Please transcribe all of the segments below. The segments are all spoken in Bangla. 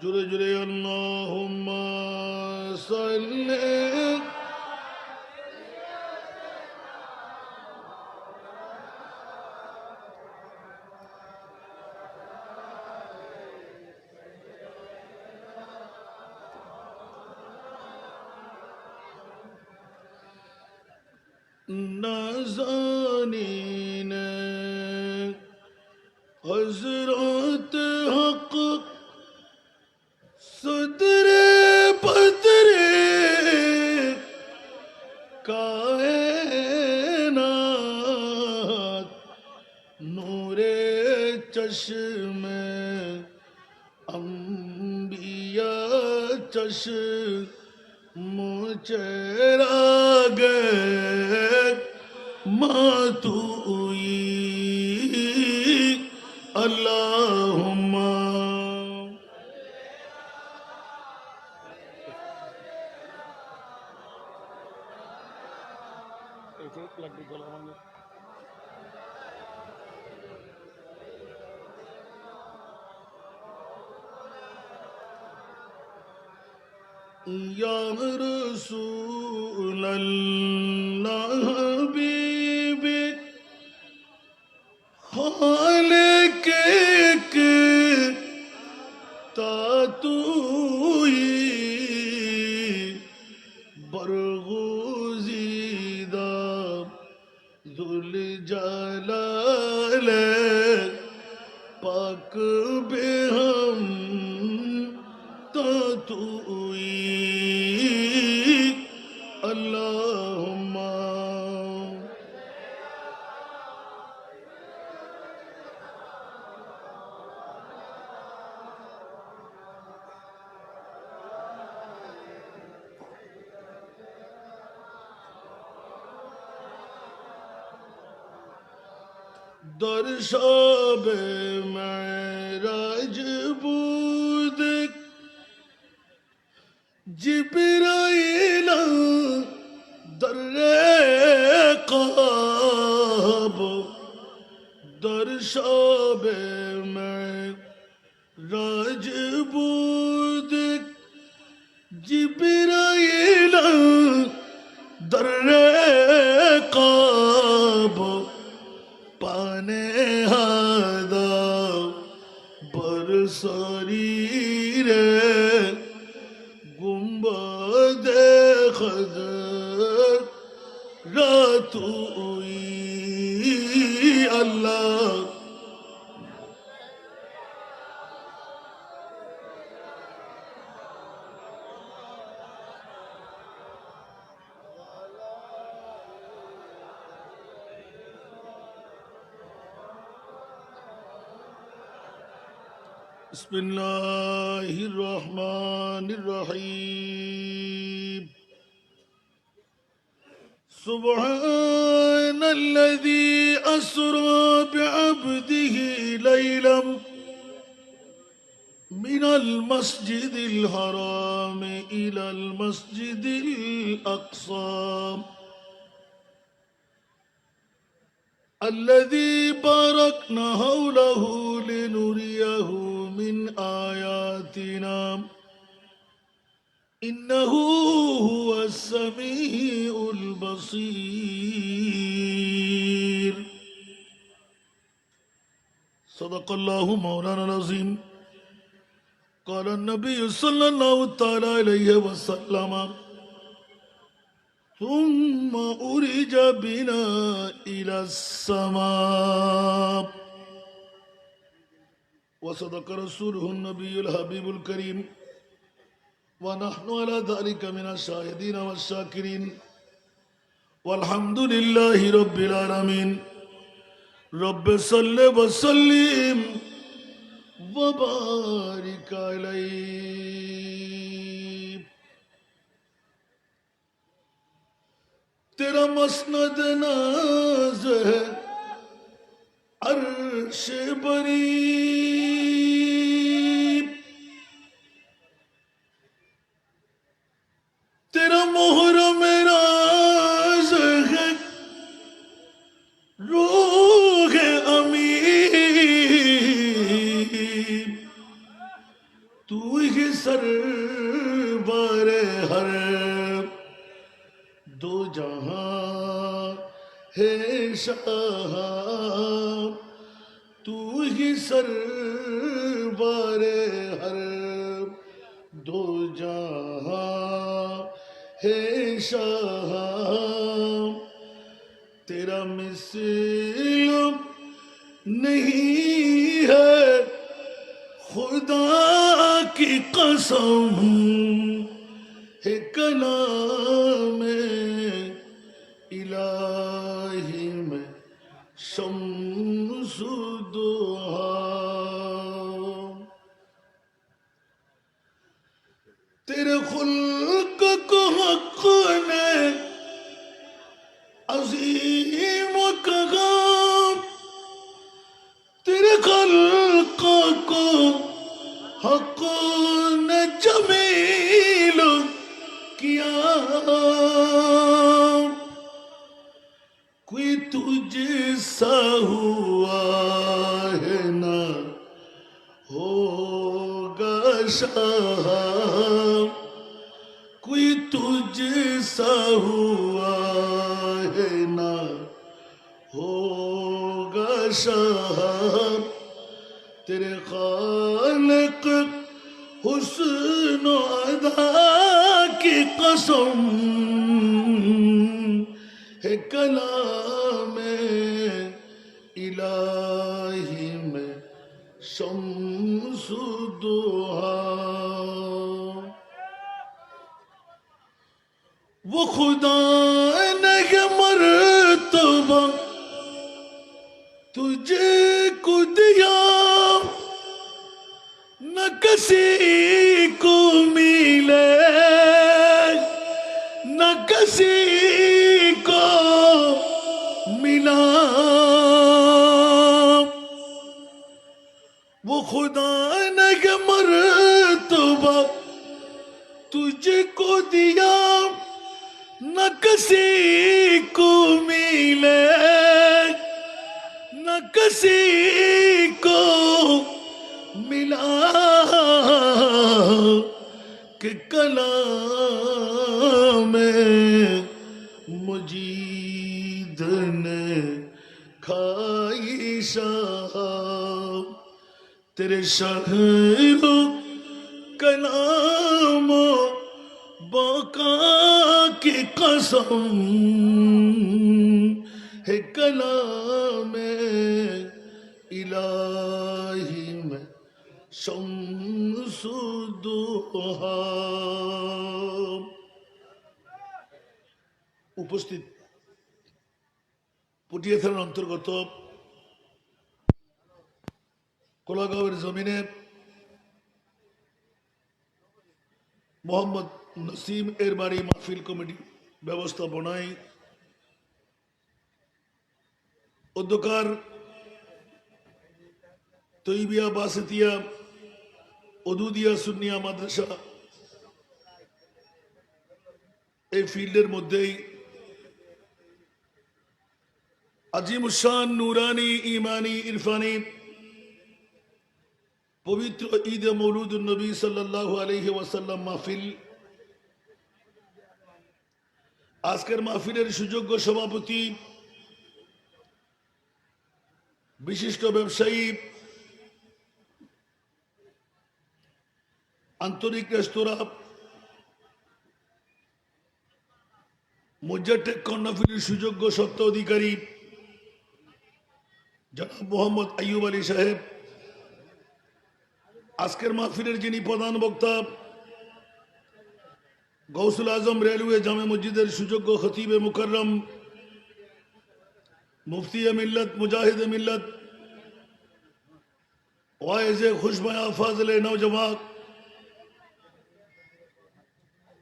जुरे जुरे अल्लाहुम्मा सल्ले नाज़ानीन हज़रत हक़ सदरे बदरे कायनात नूरे चश्मे अंबिया चश्म चराग मातुई अल्लाहुम्मा या रसूल अल्लाह हबीबी खालिक तातुई बरगुज़ीदा ज़ुल जलाल पाक बेहम तातुई अल्लाहुम्मा दर शब मेराज बूद जिब्राईल दर्रे क़ाब दर शब मेराज बूद जिब्राईल दर्रे क़ाब पाने हादा बरसरीर गुंबद खदर रातुई अल्लाह बिस्मिल्लाहिर्रहमानिर्रहीम सुब्हानल्लज़ी अस्रा बिअब्दिही लैलम मिनल मस्जिदिल हराम इलल मस्जिदिल अक़सा الذي باركنا حوله لنريه من آياتنا إنه هو السميع البصير صدق الله مولانا العظيم قال النبي صلى الله تعالى عليه وسلم ثم أرج بنا إلى السماء وصدق رسوله النبي الحبيب الكريم ونحن على ذلك من الشاهدين والشاكرين والحمد لله رب العالمين رب صل وسلم وبارك عليه तेरा मसनद नाज है अर्श बरी तेरा मोहर मेरा है रूह अमीर तू ही हर दो जहां है शाह तू ही सरवर हर दो जहां है शाह तेरा मिसल नहीं है खुदा की कसम है कलाम इलाही में शम्सुद्दोहा तेरे खुल्क को हक ने अजीम कहा तेरे खल्क को हक ने जमील किया कोई तुझसा हुआ है ना होगा शाह कोई तुझसा हुआ है ना होगा शाह तेरे खालिक हुस्न अदा की कसम है कलाम इलाही में शम्सुद्दोहा वो खुदा ने मर्तबा तुझे को दिया न किसी को मिले न किसी को मिला वो खुदा ने मर्तबा तुझको दिया न किसी को मिले न किसी को मिला कि कलाम मुजीद ने खाई शाह तेरे शहरो कलाम बाका की कसम है कलाम इलाही में शम्सुद्दोहा উপস্থিত পটিয়া থানার অন্তর্গত কোলাগাঁওয়ের জমিনে মোহাম্মদ নসিম এর বাড়ি মাহফিল কমিটি ব্যবস্থাপনায় অধ্যকার তৈবিয়া বাসেতিয়া ওদুদিয়া সুন্নিয়া মাদ্রাসা এই ফিল্ডের মধ্যেই আজিমুশান নুরানি ইমানি ইরফানি পবিত্র ঈদে মৌলুদুন নবী সাল্লাল্লাহু আলাইহি ওয়াসাল্লাম মাহফিল আজকের মাহফিলের সুযোগ্য সভাপতি বিশিষ্ট ব্যবসায়ী আন্তরিক রেস্তোরাঁ মুজাদ্দেদ কর্ণফুলীর সুযোগ্য সত্ত্ব অধিকারী জনাব মোহাম্মদ আইয়ুব আলী সাহেব আজকের মাহফিলের যিনি প্রধান বক্তা গৌসুল আজম রেলওয়ে জামে মসজিদের সুযোগ্য খতিবে মুকাররম মুফতি মিল্লত মুজাহিদ মিল্লত ওয়াইজে খুশবয়া ফাজলে নওজওয়ান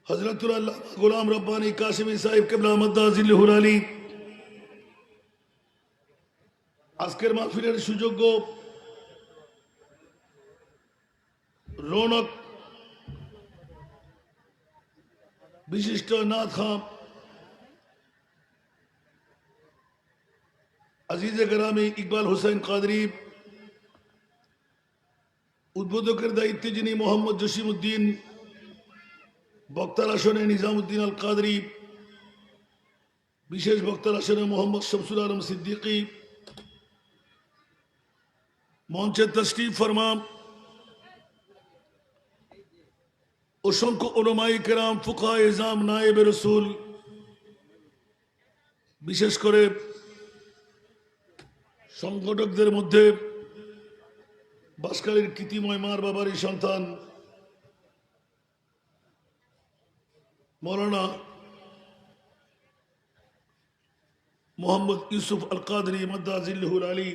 হযরতুল্লাহ গোলাম রব্বানী কাশিমি সাহেব কিবলা মদ্দাজিল্লাহুল আলী আজকের মাহফিলের সুযোগ্য রৌনক বিশিষ্ট নাথ খান আজিজে গ্রামী ইকবাল হোসেন কাদরি উদ্বোধকের দায়িত্বে যিনি মোহাম্মদ জসিম উদ্দিন বক্তার আসনে নিজামুদ্দিন আল কাদরি, বিশেষ বক্তার আসনে মোহাম্মদ শামসুল আলম সিদ্দিকী, মঞ্চে তশরিফ ফরমা অসংখ্য উলামায়ে কেরাম, ফুকাহায়ে ইজআম, নায়েবে রাসূল, বিশেষ করে সংগঠকদের মধ্যে বাঁশখালীর কৃতিময় মার বাবারই সন্তান মৌলানা মোহাম্মদ ইউসুফ আল কাদরি মাদ্দাজিল্লাহুল আলী,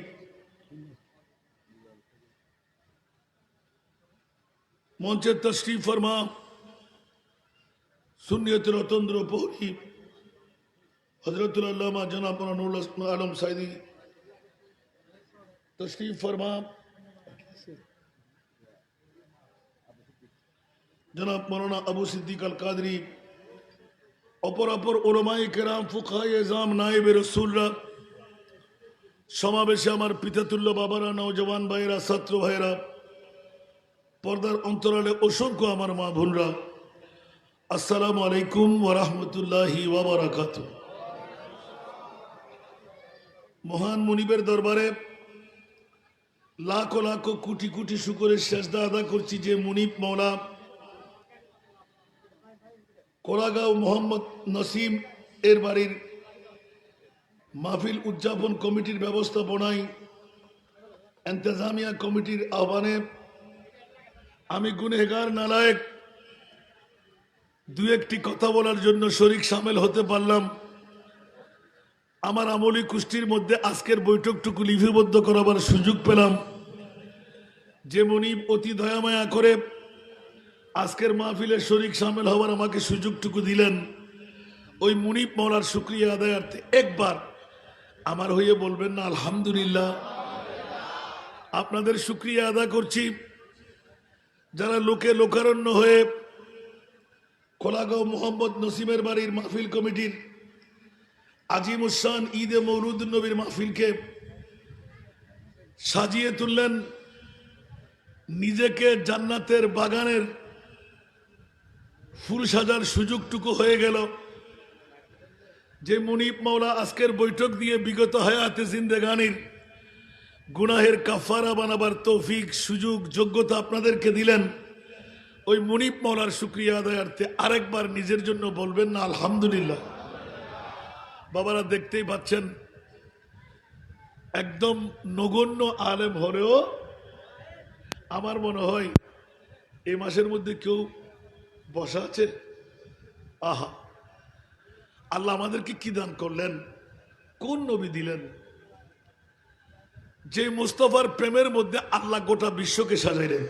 মঞ্চে তশরিফ ফরমা সুন্নিয়তের অতন্দ্র প্রহরী হযরতুল আল্লামা জনাব নুরুল আলম সাইদি তশরিফ ফরমা, জনাব মৌলানা আবু সিদ্দিক আল কাদরি, অপর উলামায়ে কেরাম, ফুকাহায়ে ইজআম, নায়েবে রাসূলরা, সমাবেশে আমার পিতাতুল্য বাবারা, নওজওয়ান ভাইয়েরা, ছাত্র ভাইয়েরা, পর্দার অন্তরালে অসংখ্য আমার মা বোনরা, আসসালামু আলাইকুম ওয়া রাহমাতুল্লাহি ওয়া বারাকাতুহু। মহান মুনিবের দরবারে লাখো লাখো কোটি কোটি শুকরের সেজদা আদা করছি যে মুনিব মওলা কোলাগাঁও মোহাম্মদ নসিম এর বাড়ির মাহফিল উদযাপন কমিটির ব্যবস্থাপনায় ইন্তেজামিয়া কমিটির আহ্বানে আমি গুনেহগার নালায়েক দু একটি কথা বলার জন্য শরীক সামিল হতে পারলাম। আমার আমলি কুষ্টির মধ্যে আজকের বৈঠকটুকু লিপিবদ্ধ করাবার সুযোগ পেলাম। যে মুনিব অতি দয়ামায়া করে আজকের মাহফিলে শরীক সামিল হওয়ার আমাকে সুযোগটুকু দিলেন, ওই মুনিব মওলার শুকরিয়া আদায়ার্থে একবার আমার হয়ে বলবেন না আলহামদুলিল্লাহ। আপনাদের শুকরিয়া আদা করছি যারা লোকে লোকারণ্য হয়ে কোলাগাঁও মোহাম্মদ নসিমের বাড়ির মাহফিল কমিটির আজিমুসান ঈদে মৌলুদুন নবীর মাহফিলকে সাজিয়ে তুললেন। নিজেকে জান্নাতের বাগানের ফুল সাজার সুযোগটুকু হয়ে গেল। যে মুনিব মওলা আজকের বৈঠক দিয়ে বিগত হায়াতে জিন্দেগানির গুনাহের কাফারা বানাবার তৌফিক, সুযোগ, যোগ্যতা আপনাদেরকে দিলেন, ওই মুনিব মওলার শুকরিয়া আদায়ার্থে আরেকবার নিজের জন্য বলবেন না আলহামদুলিল্লাহ। বাবারা দেখতেই পাচ্ছেন একদম নগণ্য আলেম হলেও আমার মনে হয় এই মাসের মধ্যে কেউ বসা আছে। আহা, আল্লাহ আমাদেরকে কি দান করলেন, কোন নবী দিলেন, যে মুস্তাফার প্রেমের মধ্যে আল্লাহ গোটা বিশ্বকে সাজাইলেন,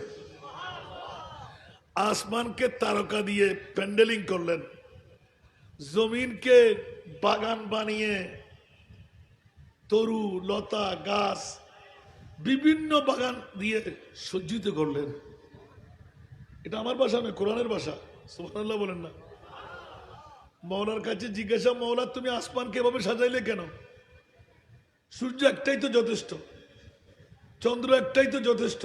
আসমানকে তারকা দিয়ে প্যান্ডেলিং করলেন, জমিনকে বাগান বানিয়ে তরু লতা গাছ বিভিন্ন বাগান দিয়ে সজ্জিত করলেন। এটা আমার ভাষা নয়, কোরআনের ভাষা। সুবহানাল্লাহ বলেন না। মওলার কাছে জিজ্ঞাসা, মওলা তুমি আসমানকে এভাবে সাজাইলে কেন? সূর্য একটাই তো যথেষ্ট, চন্দ্র একটাই তো যথেষ্ট,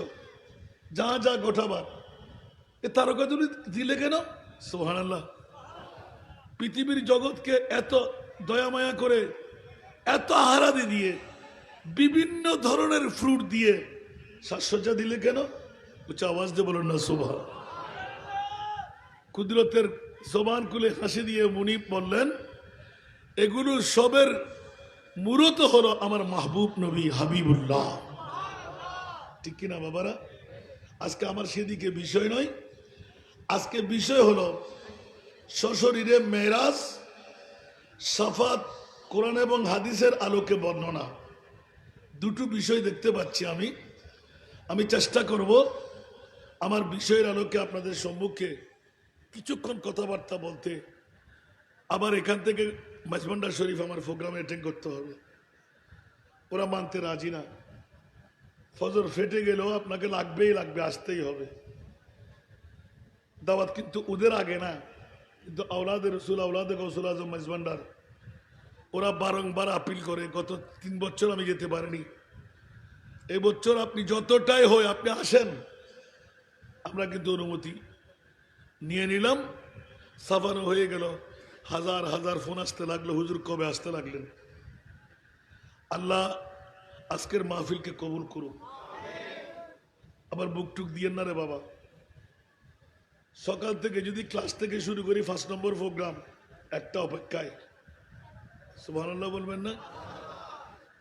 যা যা গোটাবার, এ তারকা দিলে কেন? সুবহানাল্লাহ। পৃথিবীর জগৎকে এত দয়ামায়া করে, এত আহারাদি দিয়ে, বিভিন্ন ধরনের ফ্রুট দিয়ে সাজসজ্জা দিলে কেন? উচ্চ আওয়াজ দিয়ে বলেন না সুবহান। কুদরতের জবান খুলে হাসি দিয়ে মুনিব বললেন, এগুলো সবের মূলত হলো আমার মাহবুব নবী হাবিবুল্লাহ। ঠিক কিনা বাবারা? আজকে আমার সেদিকে বিষয় নয়, আজকে বিষয় হলো সশরীরে মেরাজ, সাফাত, কোরআন এবং হাদিসের আলোকে বর্ণনা। দুটো বিষয় দেখতে পাচ্ছি আমি চেষ্টা করব আমার বিষয়ের আলোকে আপনাদের সম্মুখে কিছুক্ষণ কথাবার্তা বলতে। আবার এখান থেকে মাঝভান্ডার শরীফ আমার প্রোগ্রামে অ্যাটেন্ড করতে হবে, ওরা মানতে রাজি না। ফজর ফেটে গেলেও আপনাকে লাগবেই লাগবে, আসতেই হবে। দাওয়াত কিন্তু ওদের আগে না, কিন্তু আওলাদে রসুল, আওলাদে গৌসুল আজম মাঝভান্ডার, ওরা বারংবার আপিল করে। গত 3 বছর আমি যেতে পারিনি, এই বছর আপনি যতটাই হয় আপনি আসেন। আমরা কিন্তু অনুমতি নিয়ে নিলাম, সাফানো হয়ে গেল, হাজার হাজার ফোন আসতে লাগলো, হুজুর কবে আসতে লাগলেন। আল্লাহ আজকের মাহফিলকে কবুল করুক। আবার বুক টুক দিয়েন না রে বাবা। সকাল থেকে যদি ক্লাস থেকে শুরু করি 5 নম্বর প্রোগ্রাম, একটা অপেক্ষায়, সুবহানাল্লাহ বলবেন না?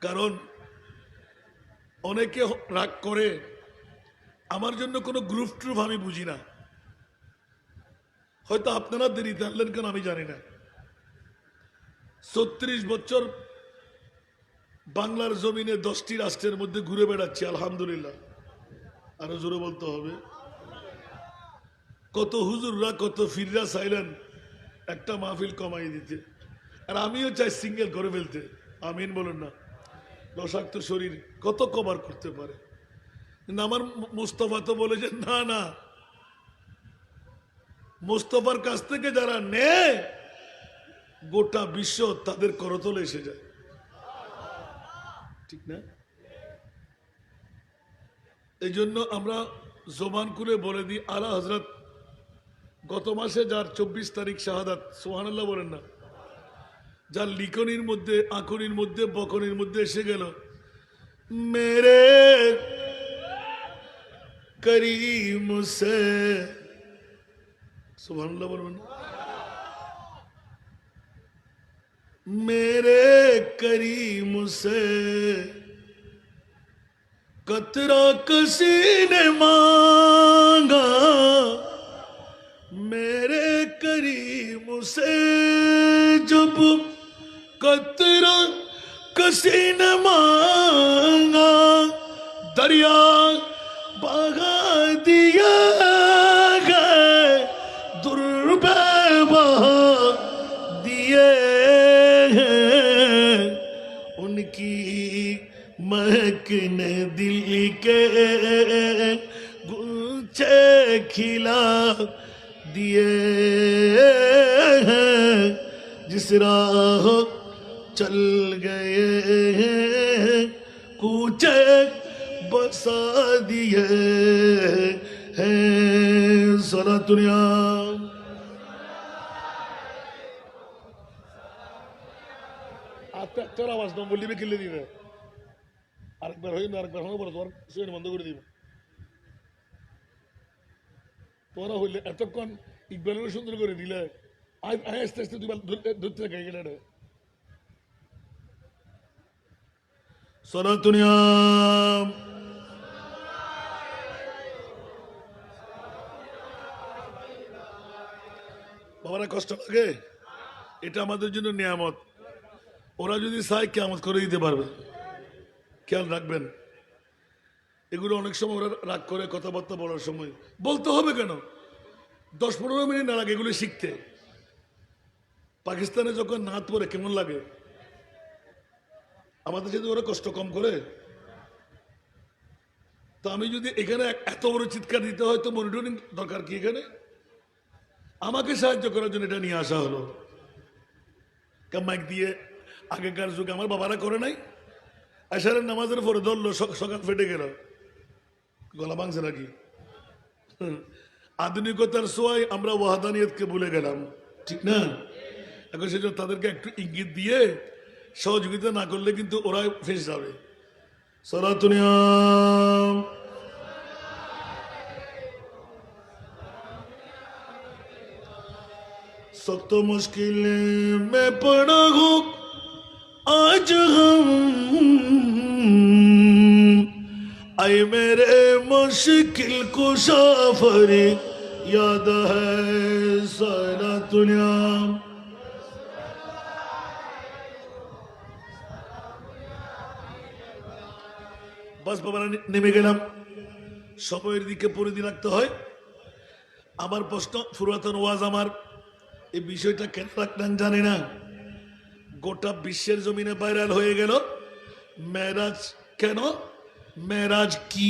কারণ অনেকে রাগ করে, আমার জন্য কোনো গ্রুপ ট্রুপ আমি বুঝি না। হয়তো আপনারা দেরিতে আনলেন কেন আমি জানি না। 36 বছর বাংলার জমিনে 10টি রাষ্ট্রের মধ্যে ঘুরে বেড়াচ্ছি, আলহামদুলিল্লাহ। আরো জোরে বলতে হবে। কত হুজুররা কত ফিররা চাইলেন একটা মাহফিল কমাই দিতে, আর আমিও চাই সিঙ্গেল করে ফেলতে। আমিন বলেন না? রসাক্ত শরীর কত কভার করতে পারে, কিন্তু আমার মুস্তফা তো বলে যে না না, মুস্তফার কাছ থেকে যারা নেয় গোটা বিশ্ব তাদের করতলে এসে যায়, ঠিক না? এই জন্য আমরা জবান খুলে বলে দিই, আলা হযরত গত মাসে যার 24 তারিখ শাহাদাত, সুবহানাল্লাহ বলেন না, যার লিখনির মধ্যে, আঁকনির মধ্যে, বকনির মধ্যে এসে গেল, মেরে করিম সে, সুবহানাল্লাহ বলবেন, मेरे करीम से कतरा किसी ने मांगा, मेरे करीम से जब कतरा किसी ने मांगा, दरिया बहा दिया गए, दुर्बे बहा दिए, उनकी महक ने दिल के गुलचे खिला दिए, जिस राह चल गए कूचे बसा दिए हैं। सारा दुनिया তোর আওয়াজ না বললি কিনলে দিবে, আরেকবার হয়ে না, আরেকবার হয়ে বলো, তোমার শুনে বন্ধ করে দিব। তোরা হইলে এতক্ষণ ইকবালের সুন্দর করে দিলে, আস্তে আস্তে ধরতে থাকে গেলে সনাতনিয়া। বাবারা কষ্ট লাগে, এটা আমাদের জন্য নিয়ামত। ওরা যদি চায় কিয়ামত করে দিতে পারবে, খেয়াল রাখবেন। এগুলো অনেক সময় ওরা রাগ করে কথাবার্তা বলার সময়, বলতে হবে কেন, 10-15 মিনিট না লাগে এগুলো শিখতে। পাকিস্তানে যখন নাত পড়ে কেমন লাগে, আমাদের যদি ওরা কষ্ট কম করে, তো আমি যদি এখানে এত বড় চিৎকার দিতে হয় তো মনিটরিং দরকার কি এখানে? আমাকে সাহায্য করার জন্য এটা নিয়ে আসা হলো। মাইক দিয়ে আগেকার যুগে আমার বাবারা করে নাই, আশারের নামাজের পরে ধরলো, সকাল ফেটে গেল, গলা ভাঙছে নাকি। আধুনিকতার ছোঁয়ায় আমরা ওয়াহাদানিয়তকে ভুলে গেলাম, ঠিক না? এখন সেজন্য তাদেরকে একটু ইঙ্গিত দিয়ে সহযোগিতা না করলে কিন্তু ওরা ফেসে যাবে। সনাতনিয়া सख्त मुश्किल में पड़ा हो आज हम, आए मेरे मुश्किल कुशा याद है सारा दुनिया। बस बाबा नेमे गेलाम, সময়ের দিকে পরিধি রাখতে হয়। আমার প্রশ্ন, পুরাতন ওয়াজ আমার, এই বিষয়টা কেন রাখলেন জানি না, গোটা বিশ্বের জমিনে ভাইরাল হয়ে গেল। মেরাজ কেন, মেরাজ কি?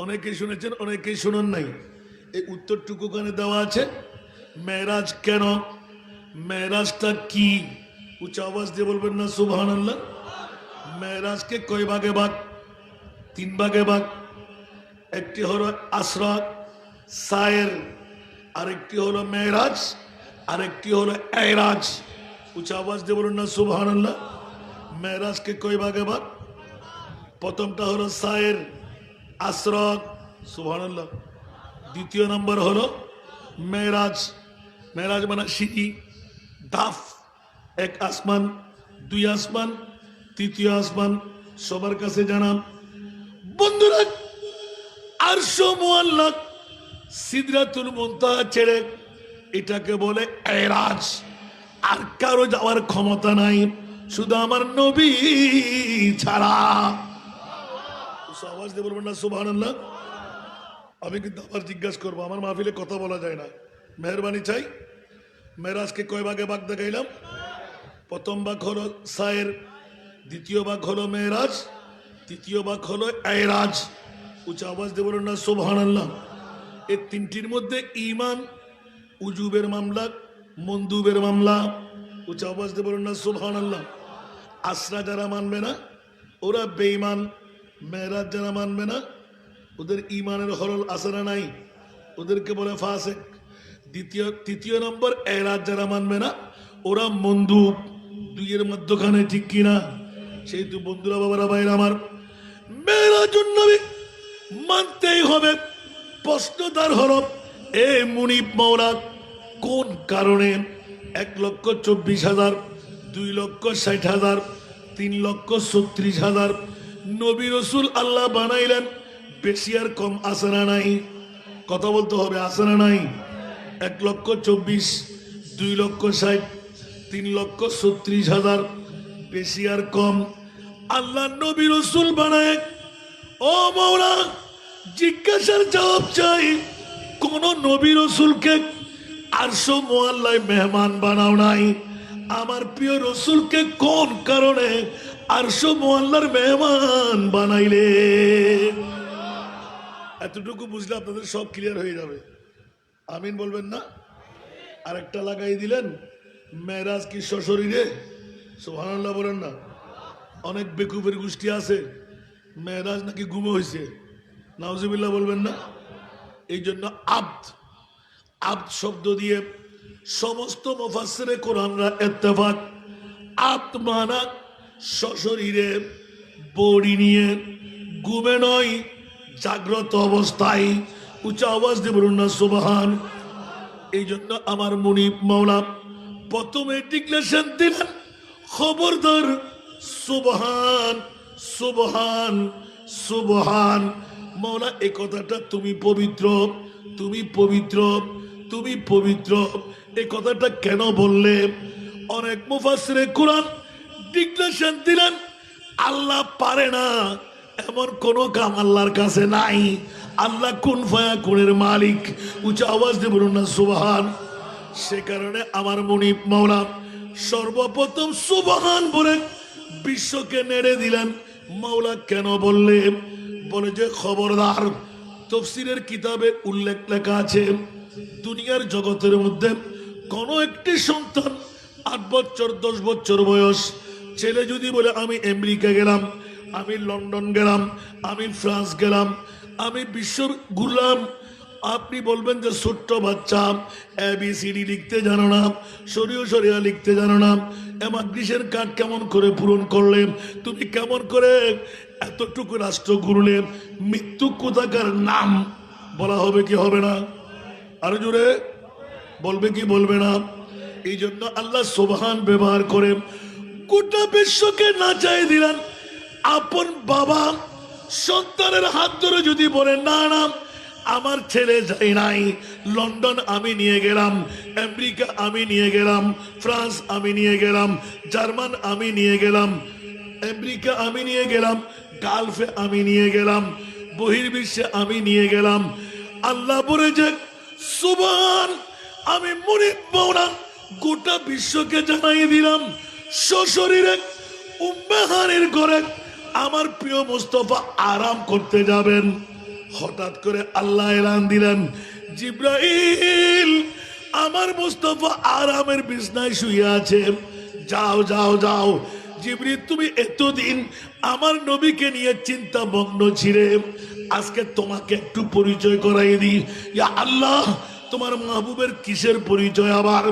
অনেকেই শুনেছেন, অনেকেই শুনেন নাই। এই উত্তরটুকু ওখানে দেওয়া আছে। মেরাজ কেন, মেরাজটা কি? উচ্চ আওয়াজ দিয়ে বলবেন না সুবহানাল্লাহ। মেরাজকে কয় ভাগে ভাগ? 3 ভাগে ভাগ। একটি হলো আসরা, সায়ের, আরেকটি হলো মেরাজ, আরেকটি হলো এরাজ। উচ্চ আওয়াজ দিয়ে বলুন না সুবহানাল্লাহ। মেরাজকে কয় ভাগে ভাগ? প্রথমটা হলো সায়ের, আসরাত, সুবহানাল্লাহ। দ্বিতীয় নম্বর হলো মেরাজ। মেরাজ মানে সিঁড়ি, ধাপ, এক আসমান, দুই আসমান, তৃতীয় আসমান, সবার কাছে জানাম বন্ধুরা। আরশ মুআল্লাক, সিদরাতুল মুনতাহা ছেড়ে এটাকে বলে এরাজ। আর কারো যাওয়ার ক্ষমতা নাই শুধু আমার নবী ছাড়া। আওয়াজ দিয়ে বলবেন না সুবহানাল্লাহ। আমি কিন্তু আবার জিজ্ঞাসা করবো, আমার মাহফিলে কথা বলা যায় না, মেহরবানি চাই। মেরাজকে কয় ভাগে ভাগ দেখাইলাম? প্রথম ভাগ হলো সায়ের, দ্বিতীয় ভাগ হলো মেরাজ, তৃতীয় ভাগ হলো এরাজ। উচ্চ আওয়াজ দিয়ে বলুন না সুবহানাল্লাহ। এই তিনটির মধ্যে ঈমান, উজুবের মামলা, মন্দুবের মামলা। উচ্চ আওয়াজ দিয়ে বলুন না সুবহানাল্লাহ। আসরা যারা মানবে না ওরা বেঈমান, মেরাজ যারা মানবে না ওদের ঈমানের হরল আসরা নাই, ওদেরকে বলে ফাসিক। তৃতীয় নম্বর এরাজ যারা মানবে না ওরা মন্দুব। দুইয়ের মধ্যখানে, ঠিক কিনা? সেই তো বন্ধুরা, বাবারা, ভাইরা আমার, মেরাজুন নবী মানতেই হবে। প্রশ্নদার হল এ মুনিব মাওলা কোন কারণে 1,24,000, 2,60,000, 3,36,000 নবী রসুল আল্লাহ বানাইলেন? বেশি আর কম আছে না নাই? কথা বলতে হবে, আছে না নাই? 1,24,000, 2,60,000, 3,36,000, বেশি আর কম আল্লাহ নবী রসুল বানায়। ও মাওলা, জিজ্ঞাসার জবাব চাই, কোন নবী রসুলকে আরশ মুআল্লায় মেহমান বানাও নাই? আমার প্রিয় রসুলকে কোন কারণে আরশ মুআল্লার মেহমান বানাইলে? এতটুকু বুঝলে আপনাদের সব ক্লিয়ার হয়ে যাবে। আমিন বলবেন না? আরেকটা লাগাই দিলেন, মেরাজ কি সশরীরে? সুবহানাল্লাহ বলেন না। অনেক বেকুফের গোষ্ঠী আছে মেরাজ নাকি ঘুমে হয়েছে, নাউজুবিল্লাহ বলবেন না। এই জন্য আব্দ, আব্দ শব্দ দিয়ে সমস্ত মুফাসসিরে কোরআনরা ইত্তেফাক। আব্দ মানা সশরীরে, বডি নিয়ে, ঘুমে নয়, জাগ্রত অবস্থায়। উচ্চ আওয়াজ দিয়ে বলুন না সুবহান। এই জন্য আমার মুনিব মাওলা প্রথমে ডিক্লেরেশন দিলেন, খবরদার, সুবহান, সুবহান, সুবহান। মাওলা এই কথাটা তুমি পবিত্র, তুমি পবিত্র, তুমি পবিত্র, এই কথাটা কেন বললে? অনেক মুফাসসিরে কোরআন ডিক্লেরেশন দিলেন, আল্লাহ পারে না এমন কোন কাম আল্লাহর কাছে নাই। আল্লাহ কুন ফায়াকুনের মালিক। উচ্চ আওয়াজ দিয়ে বলুন না সুবহান। সে কারণে আমার মুনিব মাওলা সর্বপ্রথম সুবহান বলে বিশ্বকে নেড়ে দিলেন। মাওলা কেন বললে? বলে যে খবরদার, তাফসীরের কিতাবে উল্লেখ লেখা আছে, দুনিয়ার জগতের মধ্যে কোন একটি সন্তান 8 বছর 10 বছর বয়স ছেলে যদি বলে আমি আমেরিকা গেলাম, আমি লন্ডন গেলাম, আমি ফ্রান্স গেলাম, আমি বিশ্ব ঘুরলাম, আপনি বলবেন যে ছোট্ট বাচ্চা ABCD লিখতে জানো না, শরিয়া লিখতে জানো না, এমাগ্রিসের কার্ড কেমন করে পূরণ করলে, তুমি কেমন করে এতটুকু রাষ্ট্র ঘুরলে, মৃত্যু কোথাকার নাম বলা হবে কি হবে না? আরো জোরে বলবে কি বলবে না? এই জন্য আল্লাহ সুবহান ব্যবহার করে গোটা বিশ্বকে নাচাই দিলেন। আপন বাবা সন্তানের হাত ধরে যদি বলে না না আমার ছেলে যাই নাই, লন্ডন আমি নিয়ে গেলাম, আমেরিকা আমি নিয়ে গেলাম, ফ্রান্স আমি নিয়ে গেলাম, জার্মান আমি নিয়ে গেলাম, আমেরিকা আমি নিয়ে গেলাম, গালফে আমি নিয়ে গেলাম, বহির্বিশ্বে আমি নিয়ে গেলাম, আল্লাহ বলে যে সুবহান, আমি মুনিব মাওলা গোটা বিশ্বকে জানাই দিলাম, সশরীরে উম্মাহানের ঘরে আমার প্রিয় মুস্তাফা আরাম করতে যাবেন। হঠাৎ করে আল্লাহ এলান দিলেন, জিব্রাইল আমার মুস্তাফা আরামের বিছনায় শুয়ে আছে, যাও যাও যাও। জিবরিল তুমি এতদিন আমার নবীকে নিয়ে চিন্তা মগ্ন ছিলে, আজকে তোমাকে একটু পরিচয় করাই দিই। ইয়া আল্লাহ, তোমার মাহবুবের কিসের পরিচয়? আবার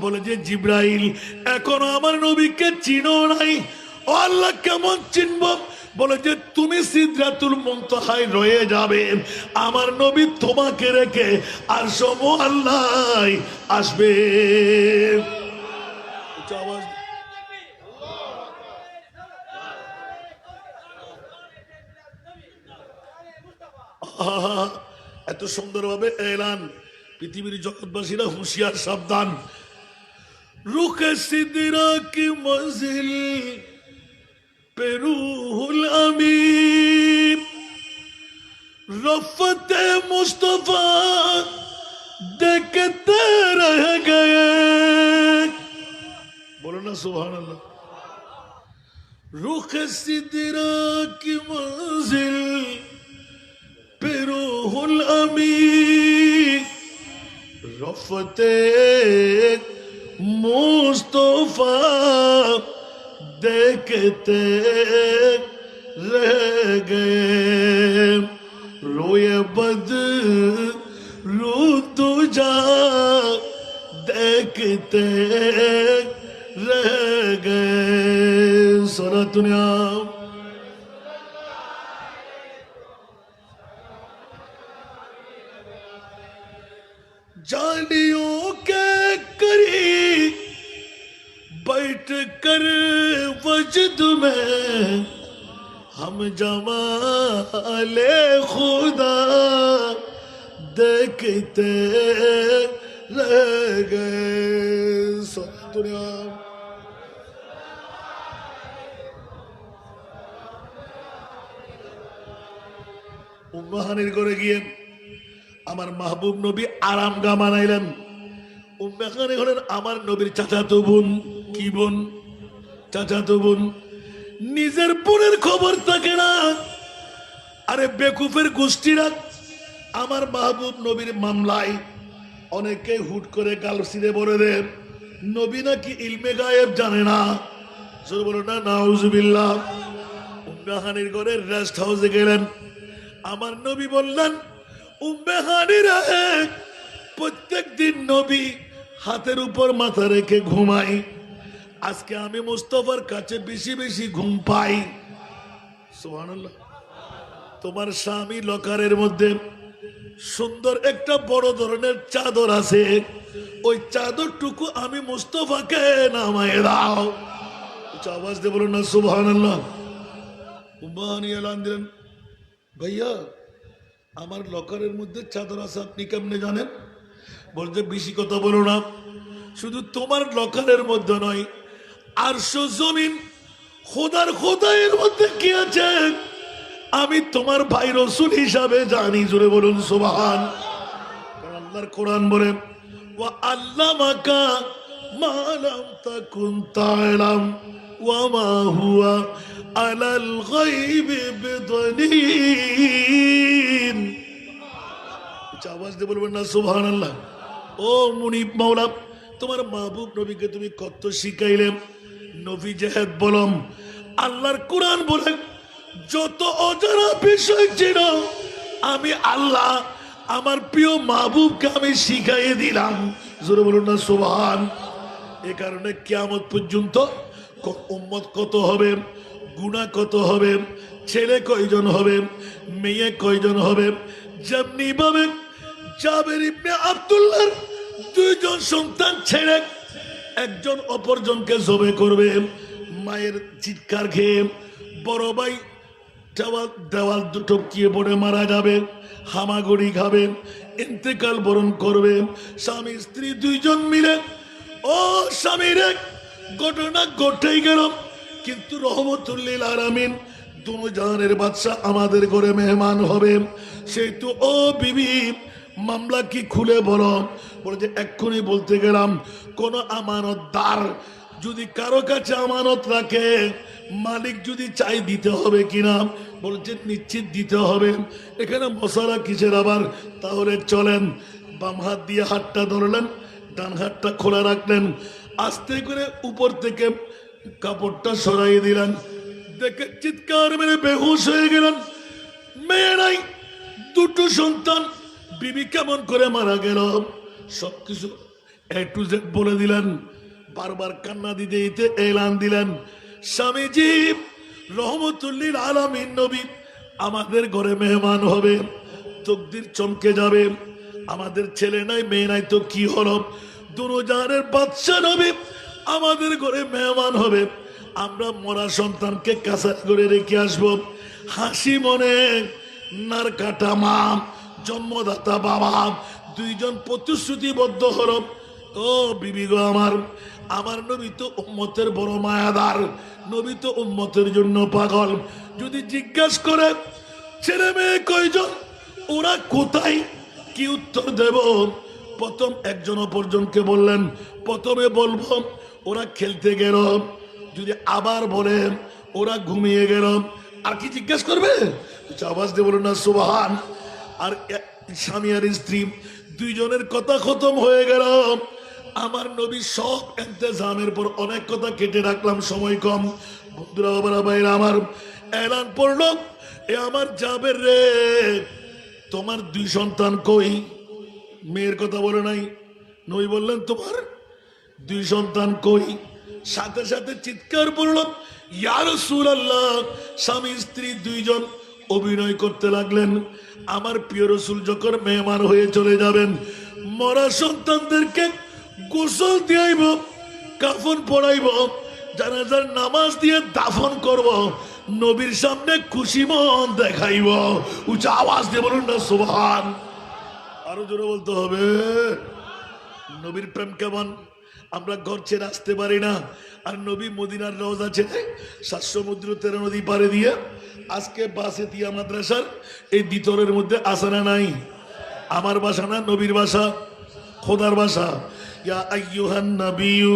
বলে যে জিব্রাইল এখনো আমার নবীকে চিনো নাই। ও আল্লাহ কেমন চিনব? বলে যে তুমি সিদরাতুল মুনতাহায় রয়ে যাবে, আমার নবী তোমাকে রেখে আর সব আল্লাহ আসবে। আওয়াজ এত সুন্দরভাবে এলান, পৃথিবীর জগৎবাসীরা হুঁশিয়ার, সাবধান। রুখে সিদরা কি মঞ্জিল पे रूहुल अमीन रफ़ते मुस्तफा देखते रह गए। बोलो ना सुभान अल्लाह। रुख सिदरा की मंजिल पे रूहुल अमीन रफ़ते मुस्तफा देखते रह गए। रोए बद रू तुझा देखते रह गए। सारा दुनिया जालियों के करीब बैठ कर वजद में हम जमाले खुदा देखते रह गए। दुनिया উম্মাহানির ঘরে গিয়ে আমার মাহবুব নবী আরাম গা বানাইলেন। উম্মাহানি হলেন আমার নবীর চাচাতো বোন। কি বোন? চাচাতো বোন। নিজের বোনের খবর থাকে না। আরে বেকুফের গোষ্ঠীরা আমার মাহবুব নবীর মামলায় অনেকে হুট করে গাল ছিঁড়ে বলে দেন নবী নাকি ইলমে গায়েব জানে না। বলো না নাউজুবিল্লাহ। উম্মাহানির ঘরে রেস্ট হাউসে গেলেন। আমার নবী বললেন উম্মাহানিরা প্রত্যেক দিন নবী হাতের উপর মাথা রেখে ঘুমাই, আজকে আমি মুস্তাফার কাছে বেশি বেশি ঘুম পাই। সুবহানাল্লাহ। তোমার স্বামী লকারের মধ্যে সুন্দর একটা বড় ধরনের চাদর আছে, ওই চাদরটুকু আমি মুস্তাফাকে নামায় দাও। আওয়াজ দিয়ে বলুন না সুবহানাল্লাহ। উম্মাহানি এলান দিলেন ভাইয়া আমার লকারের মধ্যে চাদর আছে, আপনি কেমনে জানেন? বলতে বেশি কথা বলো না, শুধু তোমার লকারের মধ্যে নয়, আরশ জমিন খোদার খোদাইয়ের মধ্যে কি আছে আমি তোমার ভাই রাসূল হিসাবে জানি। জোরে বলুন সুবহান। কারণ আল্লাহর কোরআন বলে ওয়া আল্লামাকা মা লাম তাকুন তা'লাম ওয়া মা হুয়া আলাল গায়বি বিদনীন। আওয়াজ দিয়ে বলবেন না সুবহানাল্লাহ। ও মুনিব মাওলা, তোমার মাহবুব নবীকে তুমি কত শিখাইলে। নবী জেহেদ বলম আল্লাহর কোরআন বলে যত অজানা বিষয় ছিল আমি আল্লাহ আমার প্রিয় মাহবুবকে আমি শিখাইয়ে দিলাম। জোরে বলুন না সুবহান। এ কারণে কিয়ামত পর্যন্ত উম্মত কত হবে, গুনাহ কত হবে, ছেলে কয়জন হবে, মেয়ে কয়জন হবে, যেমনি ভাবে জাবের ইবনে আব্দুল্লাহর দুইজন সন্তান ছেড়ে একজন অপরজনকে জবে করবে, মায়ের চিৎকার খেয়ে বড় ভাই দেওয়াল দুটো কিয়ে পড়ে মারা যাবে, হামাগুড়ি খাবে, ইন্তেকাল বরণ করবে। স্বামী স্ত্রী দুইজন মিলে ও স্বামীর ঘটনা ঘটেই গেল, কিন্তু রহমতুল লিল আলামিন দুনো জাহানের বাদশাহ আমাদের ঘরে মেহমান হবে। সেই তো ও বিবি মামলা কি খুলে বলো। বলে যে এক্ষুনি বলতে গেলাম, কোন আমানতদার যদি কারো কাছে আমানত রাখে মালিক যদি চাই দিতে হবে কিনা, বলছে নিশ্চিত দিতে হবে। এখানে মশালা কিসের আবার? তাহলে চলেন। বাম হাত দিয়ে হাতটা ধরলেন, ডান হাতটা খোলা রাখলেন, আস্তে করে উপর থেকে কাপড়টা সরাই দিলেন। দেখে চিৎকার মেরে বেহুশ হয়ে গেলেন। মেয়ে নাই, দুটো সন্তান, বিবি কেমন করে মারা গেল? সবকিছু এ টু জেড বলে দিলেন। বারবার কান্না দিতে দিতে এলান দিলেন, স্বামীজি রহমতুল্লিল আলামিন নবী আমাদের ঘরে মেহমান হবে, তকদির চমকে যাবে। আমাদের ছেলে নাই মেয়ে নাই তো কি হলো, দুনিয়ার বাদশা নবী আমাদের ঘরে মেহমান হবে, আমরা মরা সন্তানকে কাছারি করে রেখে আসবো। হাসি মনে নার কাটা মা, জন্মদাতা বাবা দুইজন প্রতিশ্রুতিবদ্ধ হল। ও বিবি গো আমার, আমার নবী তো উম্মতের বড় মায়াদার, নবী তো উম্মতের জন্য পাগল। যদি জিজ্ঞাসা করে ছেলে মেয়ে কয়জন, ওরা কোথায়, কি উত্তর দেব? প্রথম একজন অপরজনকে বললেন, প্রথমে বলবো ওরা খেলতে গেল। যদি আবার বলে ওরা ঘুমিয়ে গেল, আর কি জিজ্ঞাসা করবে? আওয়াজ দিয়ে বলুন না সুবহান। আর স্বামী আর স্ত্রী দুইজনের কথা খতম হয়ে গেল। আমার নবী সব ইন্তজামের পর অনেক কথা কেটে রাখলাম, সময় কম। বন্ধুরা বাবারা ভাইরা আমার, এলান পড়লো, এ আমার জাবের রে তোমার দুই সন্তান কই? মেয়ের কথা বলে নাই, নবী বললেন তোমার দুই সন্তান কই? সাথে সাথে চিৎকার পড়ল, ইয়া রাসূলুল্লাহ। স্বামী স্ত্রী দুইজন অভিনয় করতে লাগলেন। আমার প্রিয় রসুল যখন মেহমান হয়ে চলে যাবেন, মরা সন্তানদেরকে গোসল দিয়াইব, কাফন পড়াইব, জানাজার নামাজ দিয়ে দাফন করব, নবীর সামনে খুশি মন দেখাইব। উচ্চ আওয়াজ দিয়ে বলুন না সুবহান। আরো জোরে বলতে হবে। নবীর প্রেম কেমন, আমরা ঘর ছেড়ে আসতে পারি না। আর নবী মদিনার রওজা ছেড়ে 7 সমুদ্র 13 নদী পাড়ে দিয়ে আজকে বাসে তিয়া মাদ্রাসার এই ভিতরের মধ্যে আসে না নাই? আমার বাসা না, নবীর বাসা, খোদার বাসা। ইয়া আইয়ুহান নাবিয়্যু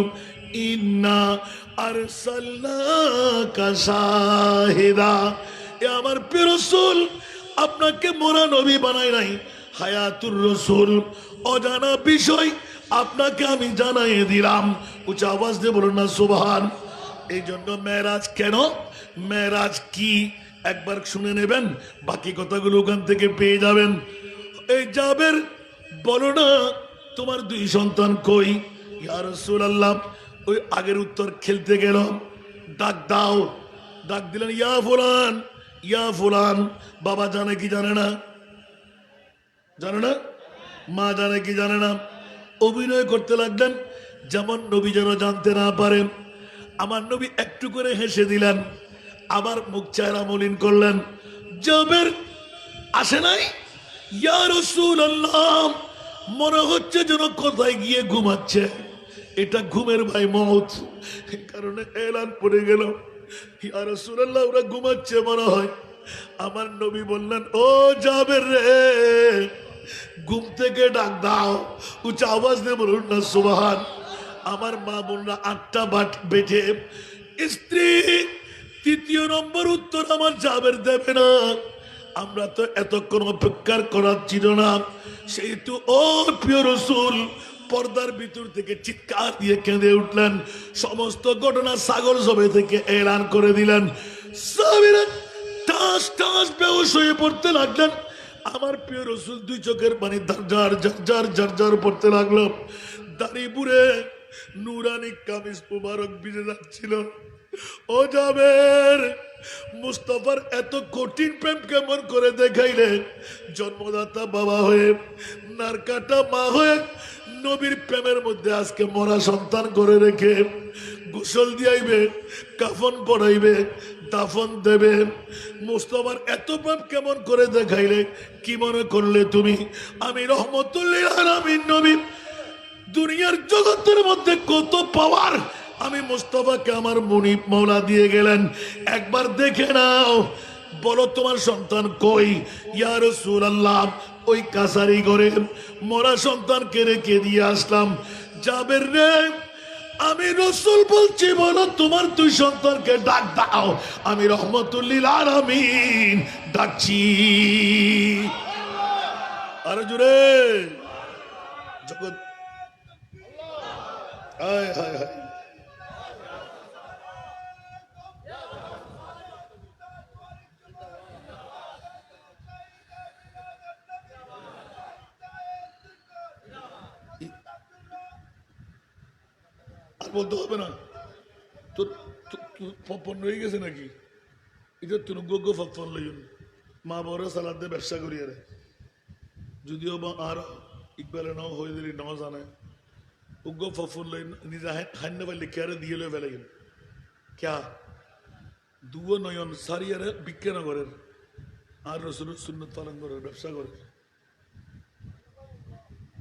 ইন্না আরসালনাকা শাহিদা। এ আমার প্রিয় রাসূল, আপনাকে মোরা নবী বানাই নাই, হায়াতুর রাসূল, অজানা বিষয় আপনাকে আমি জানাই দিলাম। উচ্চ আওয়াজ দিয়ে বলুন না সুবহান। এই জন্য মেরাজ কেন, মেরাজ কি একবার শুনে নেবেন, বাকি কথাগুলো ওখান থেকে পেয়ে যাবেন। এই জাবের বলো না তোমার দুই সন্তান কই? ইয়া রাসূলুল্লাহ, ওই আগের উত্তর খেলতে গেল, ডাক দাও। ডাক দিলেন, ইয়া ফুলান, ইয়া ফুলান। বাবা জানে কি জানে না? জানে না? মা জানে কি জানে না? অভিনয় করতে লাগলেন যেমন নবী যেন জানতে না পারেন। আমার নবী একটু করে হেসে দিলেন, আবার মুখ চেহারা মলিন করলেন। জাবের আসে নাই? ইয়া রাসূলুল্লাহ, মনে হচ্ছে যেন কোথায় গিয়ে ঘুমাচ্ছে, এটা ঘুমের ভাই মওত। এই কারণে এলান পড়ে গেল, ইয়া রাসূলুল্লাহ ওরা ঘুমাচ্ছে মনে হয়। আমার নবী বললেন, ও জাবের রে, ঘুম থেকে ডাক দাও। উচ্চ আওয়াজ দিয়ে বলুন না সুবহান। আমার মা বোনরা 8টা বেজে, স্ত্রী তৃতীয় নম্বর উত্তর আমার জাবের দেবে না। আমরা তো এতক্ষণ অপেক্ষা করার ছিল না, সেহেতু ও প্রিয় রসুল পর্দার ভিতর থেকে চিৎকার দিয়ে কেঁদে উঠলেন। সমস্ত ঘটনা সাগর সবে থেকে এলান করে দিলেন। সাহাবীরা টাস টাস বেহুশ হয়ে পড়তে লাগলেন। আমার প্রিয় রসুল দুই চোখের পানি ঝরঝর ঝরঝর ঝরঝর পড়তে লাগলো। দাড়িপুরে নুরানি কামিজ মুবারক ভিজে যাচ্ছিল। ও জাবের, মুস্তাফার এত কঠিন প্রেম কেমন করে দেখাইলে? জন্মদাতা বাবা হয়ে, নারকাটা মা হয়ে, নবীর প্রেমের মধ্যে আজকে মরা সন্তান করে রেখে গোসল দিয়াইবে, কাফন পড়াইবে, দাফন দেবে। মুস্তাফার এত প্রেম কেমন করে দেখাইলে? কি মনে করলে তুমি আমি রহমতুল্লিল আলামিন নবী? দুনিয়ার জগতের মধ্যে কত পাওয়ার আমি মুস্তাফাকে আমার মুনিব মাওলা দিয়ে গেলেন। একবার দেখে নাও, বলো তোমার সন্তান কই? ইয়া রাসূলুল্লাহ, ওই কাছারি ঘরে মরা সন্তানকে রেখে দিয়ে আসলাম। জাবের রে, আমি রসুল বলছি, বলো তোমার দুই সন্তানকে ডাক দাও, আমি রহমতুল্লিল আলামিন ডাকছি। আরে জুড়ে জগৎ, হায় হায় হায়। বলতে হবে না তোর পপন হয়ে গেছে নাকি এটা তুনুগ্য পপন লইন মা বড় সালাদ দিয়ে ব্যবসা করি আরে যদিও বা আর ইকবালে নাও হয়ে দিলি নাও জানে উগ্র পপন লইন নিজে হান্য পারলে কেয়ারে দিয়ে লই ফেলাইন ক্যা দুয়ো নয়ন সারিয়ারে বিজ্ঞানগরের আর রসুলের সুন্নত পালন করে ব্যবসা করে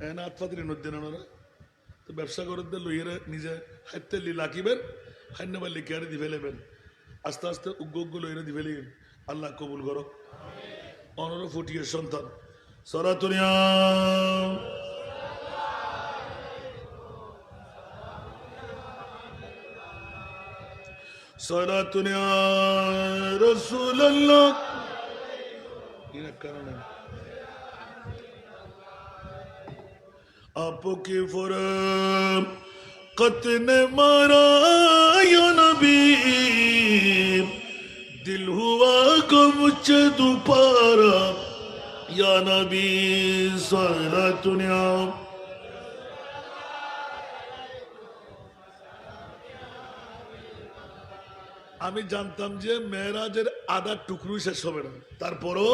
এনা আতফাতির নদ্দিন তো ব্যবসা করে লইয়েরে নিজে হাইতে লাকিবেন হান্য পারলে কেয়ারে দি ফেলেবেন আস্তে আস্তে উগ্র লইরে দি ফেলিবেন আল্লাহ কবুল করো অনর ফুটিয়ে সন্তান সরাতুনিয়া সরাতুনিয়া রাসূলুল্লাহ ইনা কারণে आपके फरम कत ने मारा या नबी दिल हुआ गम चे दोबारा या नबी सलातुनिया আমি জানতাম যে মেরাজের আধা টুকরো শেষ হবে না তারপরও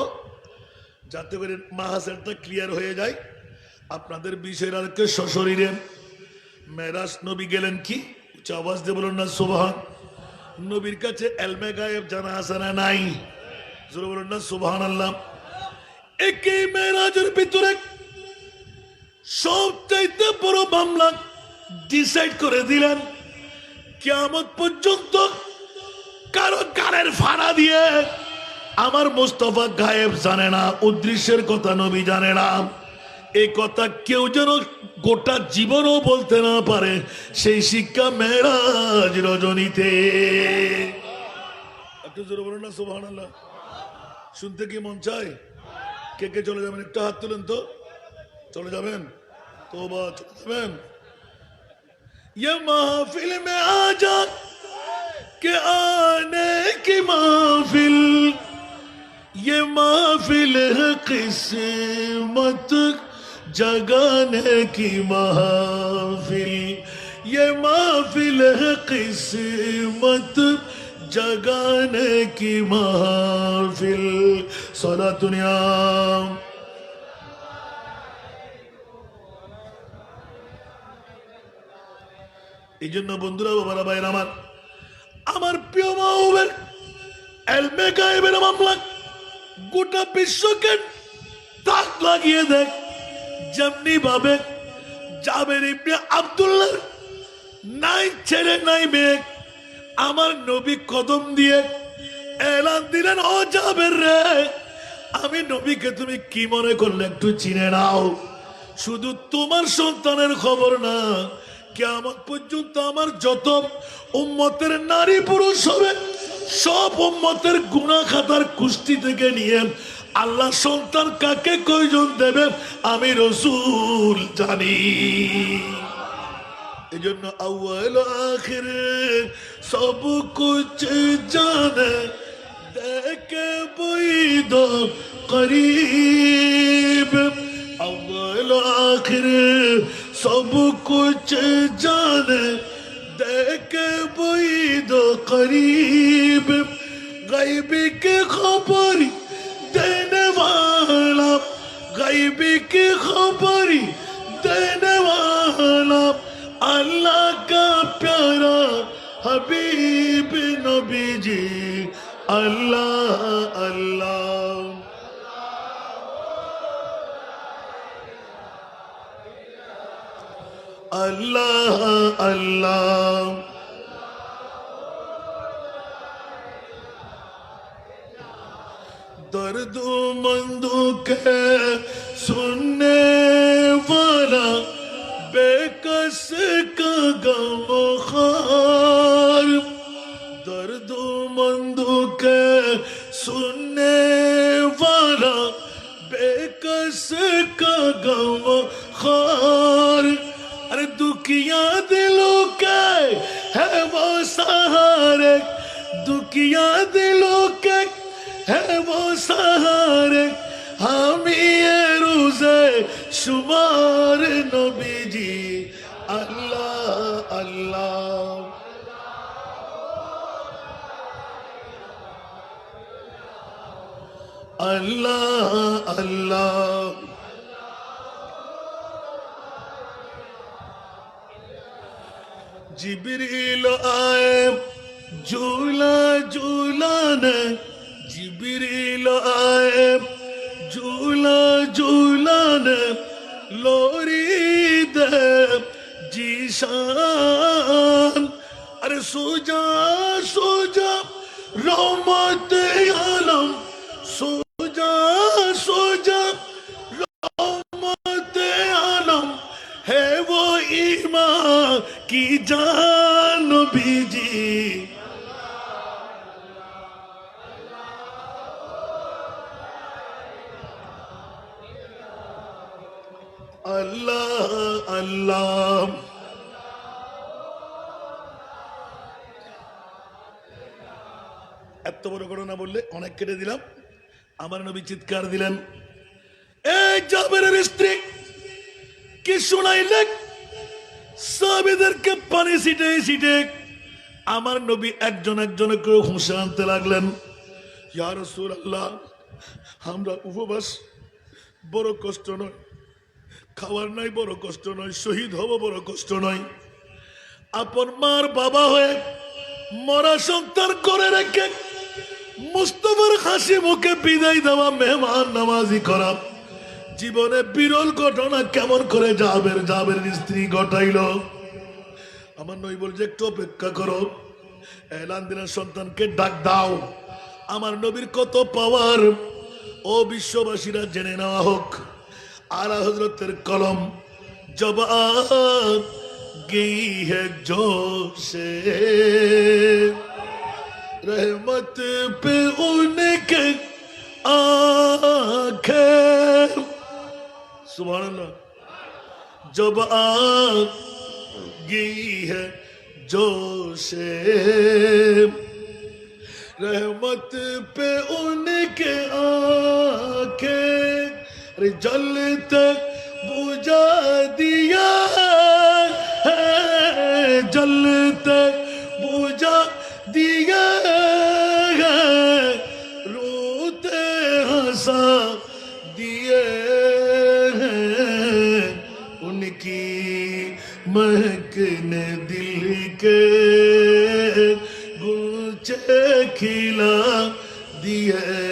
যাতে করে মাহাসেরটা ক্লিয়ার হয়ে যায় আপনাদের বিষয়কে সশরীরে মেরাজ নবী গেলেন কি উচ্চ আওয়াজ দিয়ে বলুন না সুবহান নবীর কাছে এলমে গায়েব জানা আছে না নাই জোরে বলুন না সুবহানাল্লাহ একই মেরাজের ভিতরে সবচাইতে বড় মামলা ডিসাইড করে দিলেন কিয়ামত পর্যন্ত কারো কানের ফাড়া দিয়ে আমার মুস্তাফা গায়েব জানে না উদ্দেশ্যের কথা নবী জানে না এই কথা কেউ যেন গোটা জীবনও বলতে না পারে সেই শিক্ষা মেরাজ রজনীতে একটু জোরে বলুন না সুবহানাল্লাহ শুনতে কি মন চায় কে কে চলে যাবেন একটা হাত তুলেন তো চলে যাবেন তোবা চলে যাবেন ये महफिल में आजा के आने की महफिल ये महफिल है किस्मत जगाने की महफिल ये महफिल है किस्मत जगाने की महफिल सदा दुनिया এই জন্য বন্ধুরা বাবারা ভাইরা আমার প্রিয় মাহবুবের এলমে গায়েবের মামলা গোটা বিশ্বকে তাক লাগিয়ে দেখ যেমনি ভাবে জাবের ইবনে আব্দুল্লাহ নাই ছেড়ে নাই মেয়ে আমার নবী কদম দিয়ে এলান দিলেন ও জাবের রে আমি নবীকে তুমি কি মনে করলে একটু চিনে নাও শুধু তোমার সন্তানের খবর না কিয়ামত পর্যন্ত আমার যত উম্মতের নারী পুরুষ হবে সব উম্মতের গুনাহ খাতার কুস্তি থেকে নিয়ে আল্লাহ সন্তান কাকে কয়জন দেবে আমি রাসূল জানি এজন্য আউয়াল আখির সব কুছ জানে দেখে বৈদ করিব আউয়াল আখির सब कुछ जाने देखे बैद करीब गैबी की खबर देने वाला गैबी की खबर देने वाला अल्लाह का प्यारा हबीब नबी जी अल्लाह अल्लाह अल्लाह अल्लाह दर्द मंदू के सुनने वाला बेकस का गमखार दर्द मंदू के सुनने वाला बेकस का गमखार अरे दुखिया दिलों के है वो सहारे दुखिया दिलों के है वो सहारे हम ये रोज़े शुमार नबी जी अल्लाह আল্লাহ আল্লাহ আল্লাহ जिब्रील आए झूला झूलाने जिब्रील आए झूला झूलाने लोरी दे जीशान अरे सोजा सोजा रहमत आलम सोजा सोजा रहमत आलम है वो ईमान की जान बीजी अल्लाह अल्लाह এত বড় ঘটনা বললে অনেক কেটে দিলাম আমার নবী চিৎকার দিলেন এই জাবেরের স্ত্রী কি শুনাইলেন সাহাবীদেরকে পানি ছিটে ছিটে আমার নবী একজন একজনকে হুঁশে আনতে লাগলেন ইয়া রাসূলুল্লাহ আমরা উপবাস বড় কষ্ট নয় খাওয়ার নাই বড় কষ্ট নয় শহীদ হব বড় কষ্ট নয় আপন মার বাবা হয়ে মরা সন্তান করে রেখে মুস্তাফার হাসি মুখে বিদায় দেওয়া মেহমান নামাজি করা জীবনে বিরল ঘটনা কেমন করে জাবের স্ত্রী ঘটাইল আমার নবী বলছে একটু অপেক্ষা করো এলান দিলেন সন্তানকে ডাক দাও আমার নবীর কত পাওয়ার ও বিশ্ববাসীরা জেনে নেওয়া হোক आला हजरतेर कलम जब आ गई है जोशे रहमत पे उनके आंखें सुभान अल्लाह जब आ गई है जोशे रहमत पे उनके आंखें अरे जलते बुझा दिया है जलते बुझा दिया है रोते हंसा दिए हैं उनकी महक ने दिल के गुलचे खिला दिए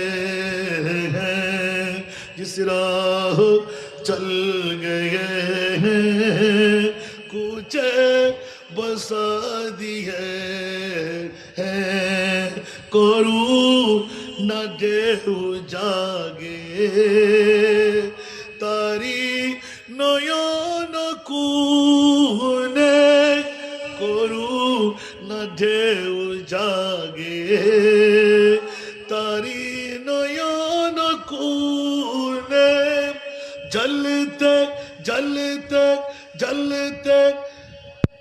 जिस राह चल गए हैं कुछ बसा दिए हैं करू न देहु जागे तारी नयन कुने करू न देहु जागे तारी नयन कुने जलते जलते जलते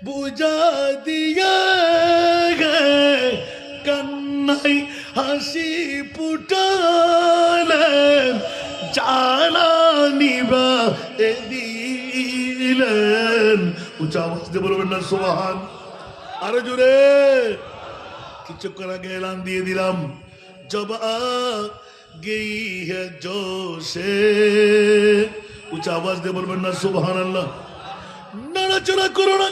बुझा दिया गए कन्नाई हंसी पुटाले জ্বালানি বা দিলেন উচ্চ আওয়াজ দিয়ে বলবেন না সুবহান আরো জোরে কিছুক্ষণ আগে এলান দিয়ে দিলাম जब आ गई है जोशे উচ্চ আওয়াজ দিয়ে বলবেন না সুবহানাল্লাহ নাড়াচাড়া করো না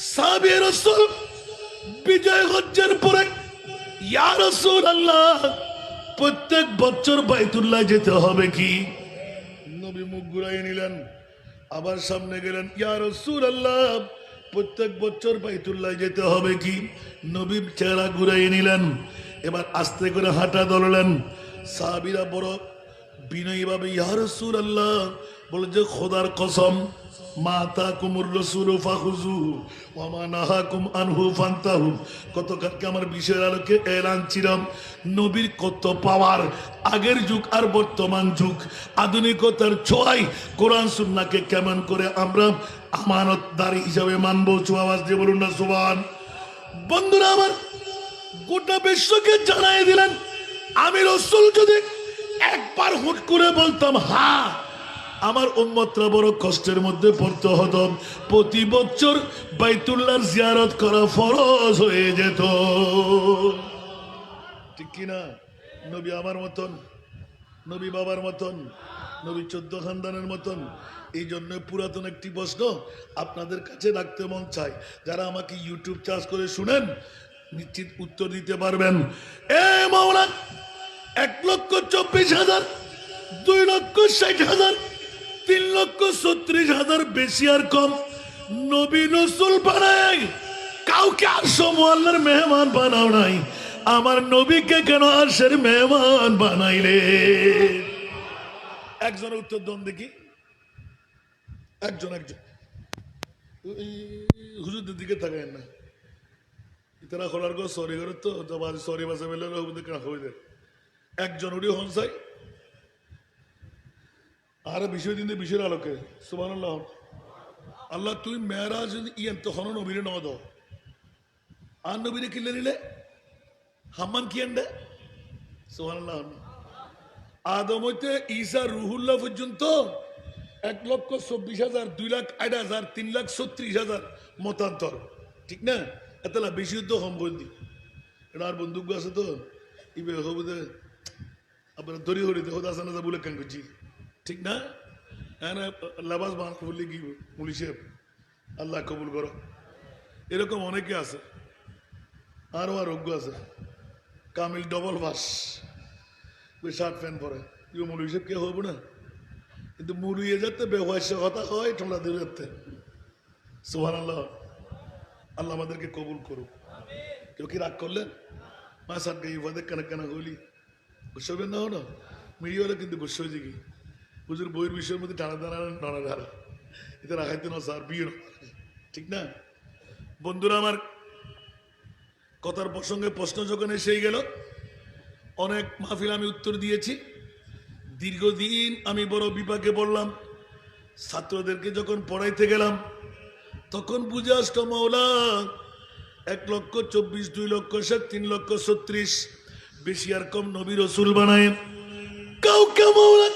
সাহাবী রাসূল বিজয় হজ্জের পরে ইয়া রাসূলুল্লাহ প্রত্যেক বছর বাইতুল্লাহ যেতে হবে কি নবী মুখ ঘুরাই নিলেন আবার সামনে গেলেন ইয়া রাসূলুল্লাহ প্রত্যেক বছর বাইতুল্লাহ যেতে হবে কি নবী চেহারা ঘুরাই নিলেন এবার আস্তে করে হাঁটা ধরলেন সাহাবীরা বড় বিনয়ী ভাবে ইয়া রাসূলুল্লাহ বলে যে খোদার কসম মা তাকুমুর রাসূল ফাখুযু ওয়া মা নাহাকুম আনহু ফান্তাহু কতকালকে আমার বিষয়ের আলোকে এলান ছিলাম নবীর কত পাওয়ার আগের যুগ আর বর্তমান যুগ আধুনিকতার ছোঁয়ায় কোরআন সুন্নাহকে কেমন করে আমরা আমানতদারি হিসাবে মানবো আওয়াজ দিয়ে বলুন না সুবহান বন্ধুরা আমার গোটা বিশ্বকে জানাই দিলেন আমি রাসূল যদি একবার হুট করে বলতাম হ্যাঁ আমার উম্মতরা বড় কষ্টের মধ্যে পড়তে হতো, প্রতি বছর বাইতুল্লাহর জিয়ারত করা ফরজ হয়ে যেত, ঠিক কিনা? নবী আমার মতন, নবী বাবার মতন, নবী 14 খানদানের মতন। এই জন্য পুরাতন একটি প্রশ্ন আপনাদের কাছে রাখতে মন চাই, যারা আমাকে ইউটিউব চার্জ করে শুনেন নিশ্চিত উত্তর দিতে পারবেন। এ মাওলা, 1,24,000, 2,60,000, 3,36,000 বেশি আর কম নবী রাসূল বানায় কাউকে আরশ আল্লাহর মেহমান বানাও নাই, আমার নবীকে কেন আরশের মেহমান বানাইলে? একজনের উত্তর দেন দেখি, একজন হুজুরদের দিকে তাকায় না, তারা খোলার গো সরি করে তো সরি বাসা মেলে হয়ে একজন উড়ি হন চাই আর বিষয় দিন বিষয়ের আলোকে সুবহানাল্লাহ। আল্লাহ তুই মেয়েরাজ ইয়েন তখন নবীরে ন দাও আর নবীরে কিনলে নিলে হাম্মান কি আনবে সুবহানাল্লাহ। আদম হইতে ঈসা রুহুল্লাহ পর্যন্ত 1,24,000, 2,08,000, 3,36,000 মতান্তর, ঠিক না? এতলা বেশি তো সম্বন্ধী এটা আর বন্দুক আছে তো ইবে হবুদে আপনার দড়ি হরিতে হতে আসে না বলে কেন করছি, ঠিক না? হ্যাঁ না লাবাস বান বললে কি পুলিশে আল্লাহ কবুল করো, এরকম অনেকে আছে। আরো আরোগ্য আছে কামিল ডবল বাস শার্ট প্যান্ট পরে, ইউ মুলু হিসেব কে হবো না, কিন্তু মুলুয়ে যেতে ব্যবহার কথা হয় ঠোলা দিয়ে যেতে। সুবহানাল্লাহ, আল্লাহ আমাদেরকে কবুল করুক। কেউ কি রাগ করলেন? মা সাত গাই ইবাদত কানা কানা হইলি গুসা হবে না হলো মিডিয়া হলে কিন্তু গুসা হয়ে যাবি হুজুর বইয়ের বিষয়ের মধ্যে টানা টানা টানা ঢালা এটা রাখাইতে না স্যার বিয়ে, ঠিক না? বন্ধুরা আমার, কথার প্রসঙ্গে প্রশ্ন যখন এসেই গেল, অনেক মাহফিল আমি উত্তর দিয়েছি। দীর্ঘদিন আমি বড় বিপাকে পড়লাম, ছাত্রদেরকে যখন পড়াইতে গেলাম তখন বুঝে আসতো মাওলা 1,24,000, 2,60,000, 3,36,000 বেশি আর কম নবী রাসূল বানায় কাউকে মাওলা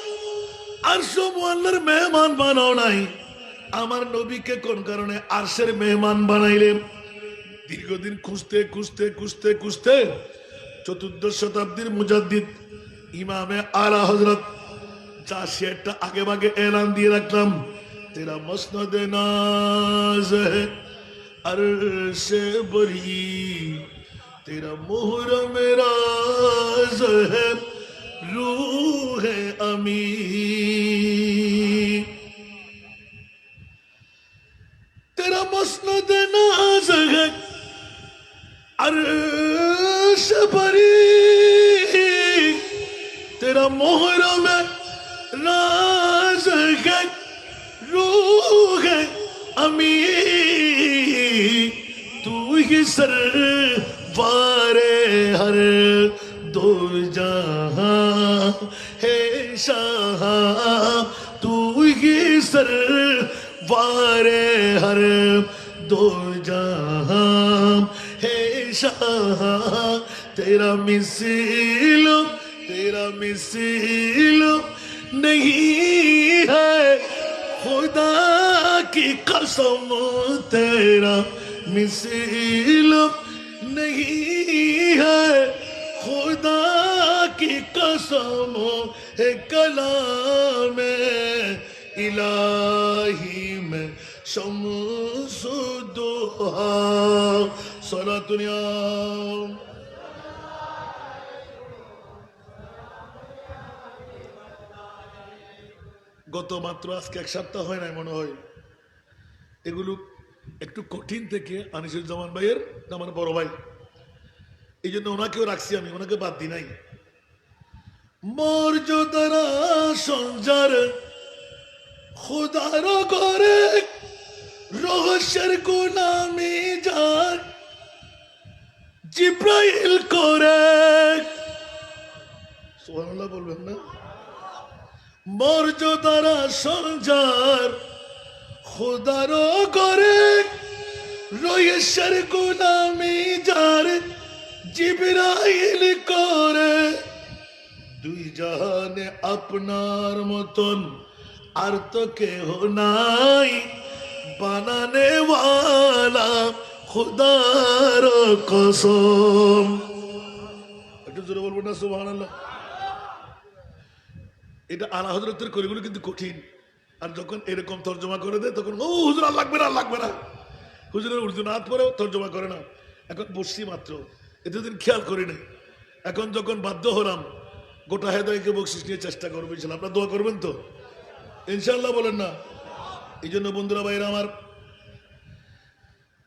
আরশ আল্লাহর মেহমান বানাও নাই, আমার নবীকে কোন কারণে আরশের মেহমান বানাইলে? দীর্ঘদিন খুঁজতে খুঁজতে খুঁজতে খুঁজতে 14th শতাব্দীর মুজাদ্দিদ ইমামে আলা হযরত যা শেরটা আগে ভাগে এলান দিয়ে রাখলাম, তেরা মসনদ নাজ है अर्श बरी तेरा मुहर्रम राज है रूह अमी, तेरा मसनद नाज है अर्श बरी तेरा मुहर्रम राज है रूह अमी, तू ही सरवारे हर दो जहां है शाह, तू ही सरवारे हर दो जहां है शाह, तेरा मिसिल नहीं है खुदा की कसम, तेरा मिसिल नहीं है खुदा की कसम, है कलाम इलाही में शम्स दुहा सलातुनिया। গত মাত্র আজকে 1 সপ্তাহ হয় নাই মনে হয়, এগুলো একটু কঠিন থেকে আনিসুজ্জামান ভাইয়ের আমার বড় ভাই, এই জন্য ওনাকেও রাখছি, আমি ওনাকে বাদ দিই নাই। মর্যাদারা সঞ্জার খোদার করে রহস্যের গোলামি যার জিব্রাইল করে, সুবহানাল্লাহ বলবেন না? মর্যাদারা সঞ্জার খোদার করে রহস্যের গোলামি যার জিব্রাইল করে, দুই জাহানে আপনার মতন আর তো কেহ নাই বানানে ওয়ালা খুদার কসম। একটু জোরে বলবো না সুবহানাল্লাহ। এটা আলা হযরতের কলিগুলো কিন্তু কঠিন, আর যখন এরকম তর্জমা করে দেয় তখন ও হুজুর আর লাগবে না, আর লাগবে না। হুজুরের উর্দু নাত পরেও তর্জমা করে না। এখন বসছি মাত্র, এতদিন খেয়াল করি না। এখন যখন বাধ্য হলাম, গোটা হেদায়কে বকশিস নিয়ে চেষ্টা করবো ইনশাল্লাহ। আপনারা দোয়া করবেন তো ইনশাল্লাহ, বলেন না? এই জন্য বন্ধুরা ভাইরা আমার,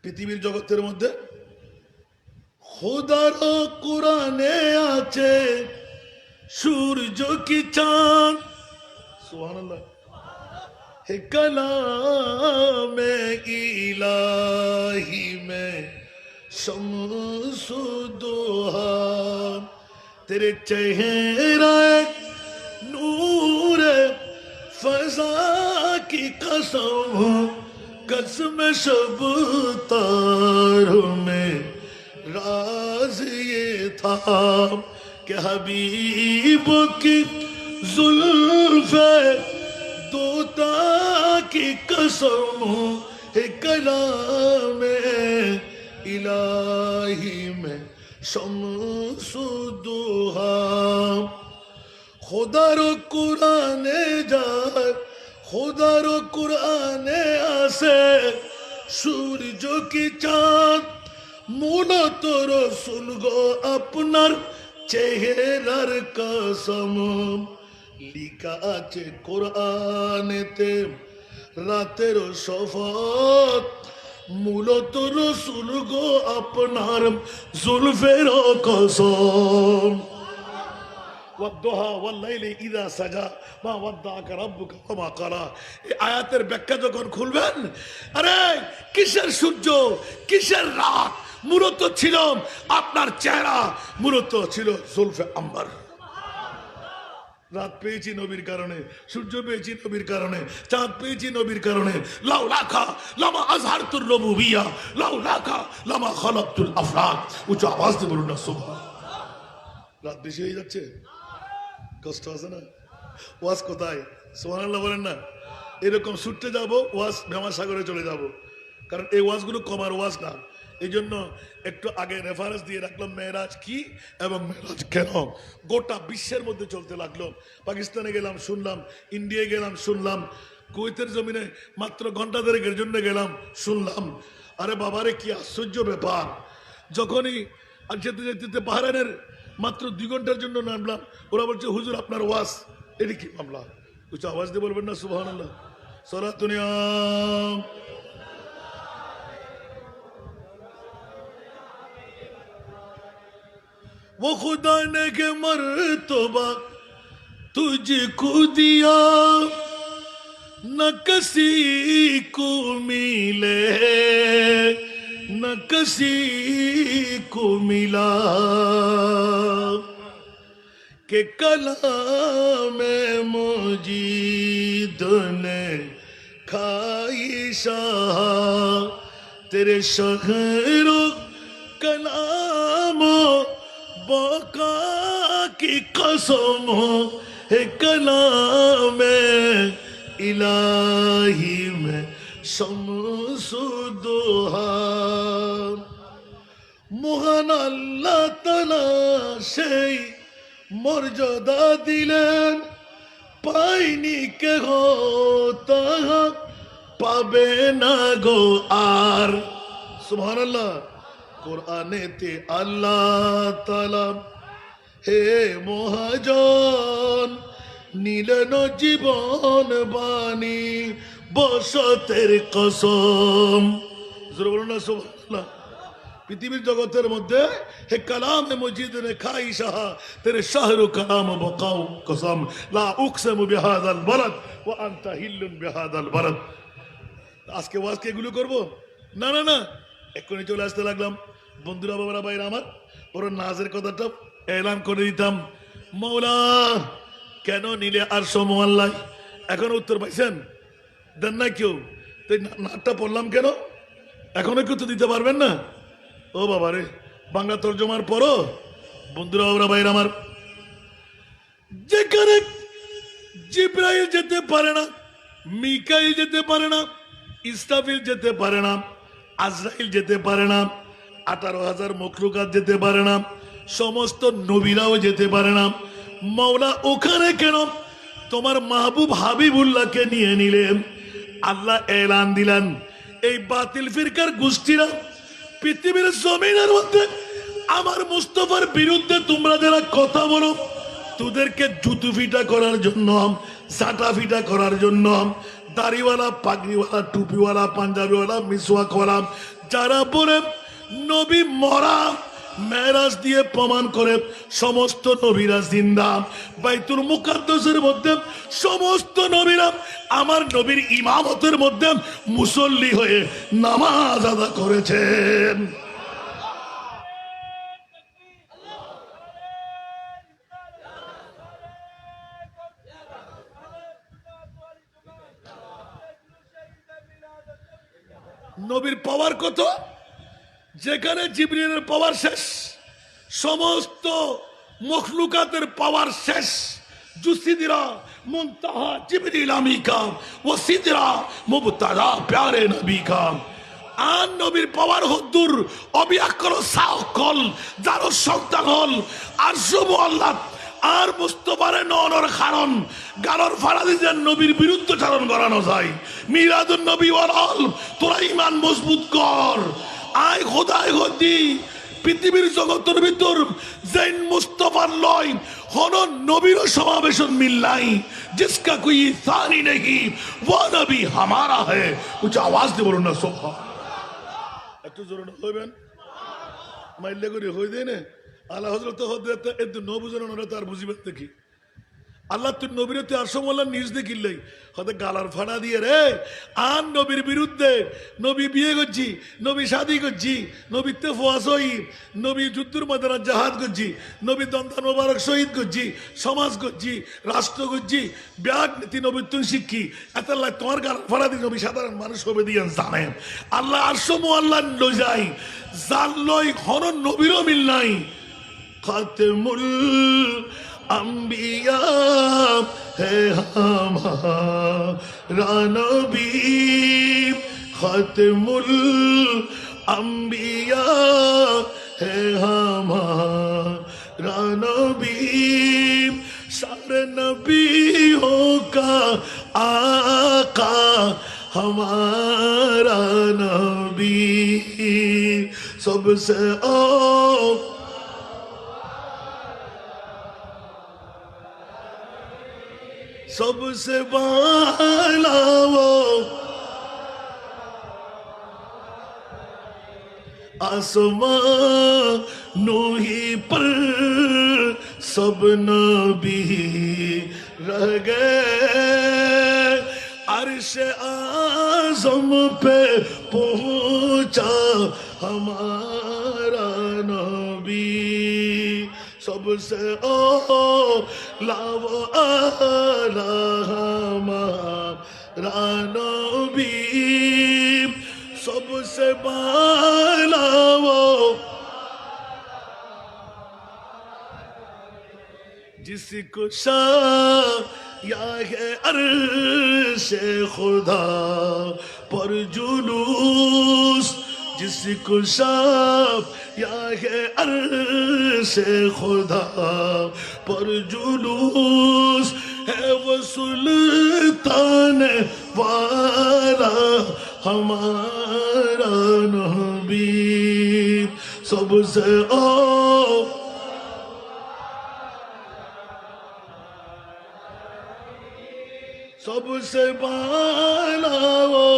পৃথিবীর জগতের মধ্যে খোদার কোরআনে আছে সূর্য কি চাঁদ, সুবহানাল্লাহ। হে কালামে ইলাহি মে शम्सु दोहा तेरे चेहरा नूर फजा की कसम, कसम शब तारों में राज ये था कि हबीब की जुल्फे दोता की कसम है कलामे इलाही में शम्सु दोहा। खुदार कुराने যায়, खुदार कुराने আসে সূর্য কি চাঁদ, মূলত রসুল গো আপনার চেহারার কসম। লিখা আছে কোরআনেতে রাতের শফাত, মূলত রসুল গো আপনার জুলফের কসম। ওয়াদ্দুহা ওয়াল্লাইলি ইযা সাজা মা ওয়াদ্দাআকা রাব্বুকা ওয়া মা ক্বালা। এই আয়াতের ব্যাখ্যা যখন খুলবেন, আরে কিসের সূর্য, কিসের রাত, মূলত ছিল আপনার চেহারা, মূলত ছিল জুলফে আম্বার। রাত পেয়েছি নবীর কারণে, সূর্য পেয়েছি নবীর কারণে, চাঁদ পেয়েছি নবীর কারণে। লাউলাকা লামা আজহারতুর রুবুবিয়্যা, লাউলাকা লামা খালাকতুল আফরাদ। উচ্চ আওয়াজ দিয়ে বলুন না সুবহান। রাত বেশি হয়ে যাচ্ছে, কষ্ট আছে না? ওয়াজ কোথায়? সুবহানাল্লাহ বলেন না? এরকম ছুটতে যাব, ওয়াজ ভেমাসাগরে চলে যাব, কারণ এই ওয়াজগুলো কমার ওয়াজ না। এই জন্য একটু আগে রেফারেন্স দিয়ে রাখলাম মেরাজ কি এবং মেরাজ কেন। গোটা বিশ্বের মধ্যে চলতে লাগলো। পাকিস্তানে গেলাম শুনলাম, ইন্ডিয়ায় গেলাম শুনলাম, কুয়েতের জমিনে মাত্র ঘন্টা দেড়েকের জন্য গেলাম শুনলাম। আরে বাবারে কি আশ্চর্য ব্যাপার! যখনই আর যেতে যেতে বাহরাইনের মাত্র 2 ঘন্টার জন্য নামলাম, ওরা বলছে হুজুর আপনার ওয়াজ। এটি কি মামলা? কিছু আওয়াজ দিয়ে বলবেন না সুবহানাল্লাহ। সালাতুনিয়া वो खुदा ने के मर्तबा तुझको दिया, न किसी को मिले न किसी को मिला, के कलाम मुजीद ने खाई शाह तेरे शहरो कलाम बाका की कसम है कलाम इलाही में शम्सु दोहा। মহান আল্লাহ তাআলা সেই মর্যাদা দিলেন, পাইনি কেহ তাহা পাবে না গো আর। সুবহানাল্লাহ। কোরআনেতে আল্লাহ তাআলা হে মহাজন নিলেন জীবন বাণী বসতের কসম। জোরে বলুন না সুবহানাল্লাহ। পৃথিবীর জগতের মধ্যে হে কালামে মজিদ নে খাই শাহা তেরে শাহরু কালাম বকাউ কসম লা উকসিমু বিহাযাল বালাদ ওয়া আনতা হিল্লুন বিহাযাল বালাদ। আজকে ওয়াজ কে এগুলো করব? না না না, এক্ষুনি চলে আসতে লাগলাম। বন্ধুরা বাবারা ভাইরা আমার, ওরা নাজের কথাটা এলান করে দিতাম। মৌলা কেন নিলে আর সমল্লাই? এখন উত্তর পাইছেন? দেন না কেউ? তো নাটটা পড়লাম কেন? এখনো কেউ তো দিতে পারবেন না? ও বাবা রে, বাংলা তর্জমার পরও বন্ধুরা বাবারা ভাইরা আমার, যেখানে জিবরাইল যেতে পারে না মিকাইল যেতে পারে না, ইসরাফিল যেতে পারে না, আজরাইল যেতে পারে না, 18,000 মখলুকাত যেতে পারে না, সমস্ত নবীরাও যেতে পারে না। মাওলা ওখানে কেন তোমার মাহবুব হাবিবুল্লাহকে নিয়ে নিলেন? আল্লাহ এলান দিলেন, এই বাতিল ফিরকার গোষ্ঠীরা পৃথিবীর জমিনের মধ্যে আমার মুস্তফার বিরুদ্ধে তোমরা যারা কথা বলো, তোদেরকে জুতু ফিটা করার জন্য, সাটা ফিটা করার জন্য, দাড়িওয়ালা, পাগড়িওয়ালা, টুপিওয়ালা, পাঞ্জাবিওয়ালা, মিসওয়াকওয়ালা যারা বলে নবী মরা, মেরাজ দিয়ে প্রমাণ করে সমস্ত নবীরা জিন্দা। বাইতুল মুকাদ্দাসের মধ্যে সমস্ত নবীরা আমার নবীর ইমামতের মধ্যে মুসল্লি হয়ে নামাজ আদা করেছেন। নবীর পাওয়ার কত? যেখানে জিবরিলের পাওয়ার শেষ, সমস্ত মখলুকাতের পাওয়ার শেষ। জুসিদরা মুনতাহা জিবরিল আমিকা ও সিদরা মুবতাদা প্যারে নবী কা। আর নবীর পাওয়ার হদ্দুর অবিয়াকল সাকল যার সন্তান হল আর শুভ আল্লাহ আর মুস্তফারে নর কারণ গালর ফাড়া দিয়ে নবীর বিরুদ্ধে চারণ করানো যায়। মিলাদুন নবী ওয়াল তোরা ইমান মজবুত কর। আয় খোদায় গদি পৃথিবীর জগতের ভিতর জৈন মুস্তফার লয় হন নবীর সমাবেশন মিল নাই। জিসকা কোই সানি নেই वो নবী हमारा है। कुछ आवाज দিয়ে বলুন না সুবহান। একটু জোরে হইবেন, মাইলে করে হই দেয় না। আল্লাহ হযরত হযরত এত নবুজন ওরা তার বুঝিবেন দেখি আল্লাহ তুই নবীর তুই আর সমল্লা নিজ দেখিলেই হয়তো গালার ফাড়া দিয়ে রে আন নবীর বিরুদ্ধে। নবী বিয়ে করছি, নবী শাদি করছি, নবী তেফোয়া শহীদ, নবী যুদ্ধের ময়দানে জাহাদ করছি, নবী দন্তান মোবারক শহীদ করছি, সমাজ করছি, রাষ্ট্র করছি, ব্যাগ নীতি নবী তুই শিক্ষি। এত তোমার গালার ফাড়া দিয়ে নবী সাধারণ মানুষ হবে দিয়ে জানে আল্লাহ আর সমু আল্লাহ লই যাই জাল লই হন নবীরও মিল নাই। খাতেমুল अंबिया है हमारा नबी, खत्मुल अंबिया है हमारा नबी, सारे नबियों का आका हमारा नबी, सबसे सबसे बाला वो आसमानों ही पर सब नबी रह गए। अर्श आज़म पे पहुंचा हमारा नबी, सबसे लावो आला हमारा नबी, सबसे बाला वो जिसको या है अर्शे खुदा पर जुलूस, जिसको या है अर्शे खुदा पर जुलूस, है वो सुल्तान वाला हमारा नबी, सबसे सबसे बाला वो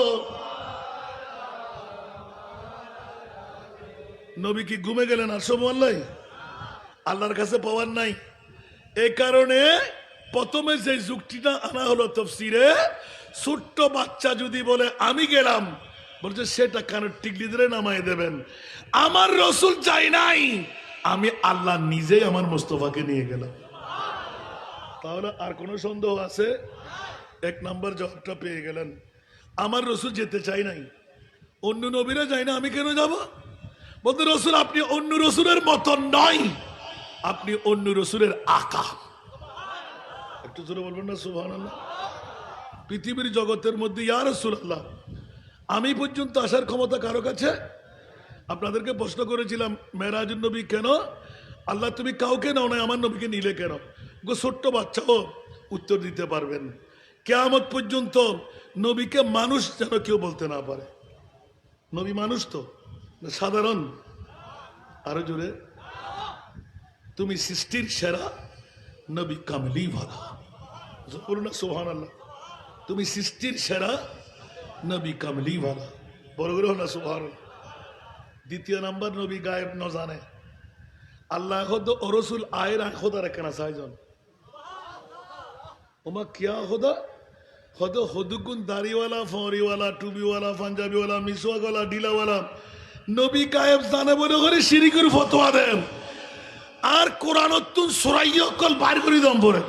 নবী কি ঘুমে গেলেন? আর সব আল্লাহ আল্লাহর কাছে পাওয়ার নাই। এই কারণে প্রথমে যে যুক্তিটা আনা হলো তাফসীরে, ছোট্ট বাচ্চা যদি বলে আমি গেলাম, বলছে সেটা কানের টিকলি ধরে নামাই দেবেন। আমার রসুল চাই নাই, আমি আল্লাহ নিজেই আমার মুস্তাফাকে নিয়ে গেলাম। তাহলে আর কোনো সন্দেহ আছে? এক নাম্বার জবাবটা পেয়ে গেলেন। আমার রসুল যেতে চাই নাই, অন্য নবীরা যায় না, আমি কেন যাব? বলতে রসুল আপনি অন্য রসুলের মতন নয়, আপনি অন্য রসুলের আকা। একটু জোরে বলবেন না সুবহানাল্লাহ। পৃথিবীর জগতের মধ্যে ইয়া রাসূলুল্লাহ আমি পর্যন্ত আসার ক্ষমতা কারো কাছে? আপনাদেরকে প্রশ্ন করেছিলাম মেরাজুন নবী কেন আল্লাহ তুমি কাউকে নাও না আমার নবীকে নিলে কেন? গো ছোট্ট বাচ্চাও উত্তর দিতে পারবেন। কিয়ামত পর্যন্ত নবীকে মানুষ যেন কেউ বলতে না পারে। নবী মানুষ তো না সাধারণ? আরো জোরে, তুমি সৃষ্টির সেরা নবী কামলিওয়ালা, বলুন না সুবহানাল্লাহ। তুমি সৃষ্টির সেরা নবী কামলিওয়ালা, বড় করে না সুবহানাল্লাহ। দ্বিতীয় নাম্বার নবী গায়েব ন জানে। আল্লাহ খুদ ও রাসূল আয়ের খোদা রেখে না সাইজন ওমা কিয়া খোদা খুদ খুদকুন দাড়িওয়ালা ফরিওয়ালা টুবিওয়ালা পাঞ্জাবিওয়ালা মিসওয়াকওয়ালা ঢিলাওয়ালা নবী গায়েব জানে বলে করে শিরকের ফতোয়া দেন আর কোরআনতুন সুরাইয়কল বাইর করে দম পড়ে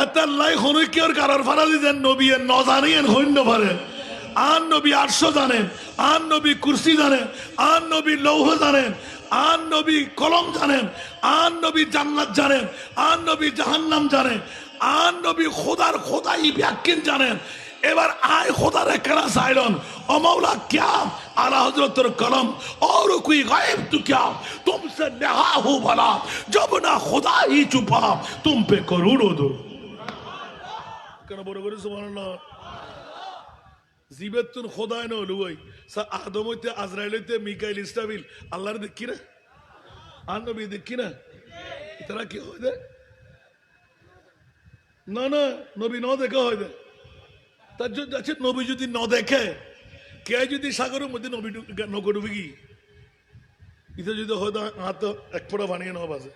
এতাল্লাই হনুকিয়র কারার ফারাদি দেন নবী ন জানেন হইন্য পারেন। আর নবী আরশ জানেন, আর নবী কুরসি জানেন, আর নবী লৌহ জানেন, আর নবী কলম জানেন, আর নবী জান্নাত জানেন, আর নবী জাহান্নাম জানেন, আর নবী খোদার খোদাই ব্যাখ্যান জানেন। এবার আয় খোদার কেনা চাইলেন ও মৌলা क्या आला हजरतर कलम और कोई गायब तो क्या तुमसे नेहा हो भला जब ना खुदा ही चुपा तुम पे करोड़ों दो কেন বড় করে সুবহানাল্লাহ। জিবেতুন খোদায় না লুই সা আদম হইতে আজরাইল হইতে মিকাইল ইসরাফিল আল্লাহর দেখি না আর নবী দেখি না তারা কি হয় দে না না নবী ন দেখা হয় দে তার জন্য আছে নবী যদি ন দেখে কে যদি সাগরের মধ্যে নবী নৌকো ডুবে কি ইতে যদি হয়তো হাত এক ফোঁটা বানিয়ে ন বাজে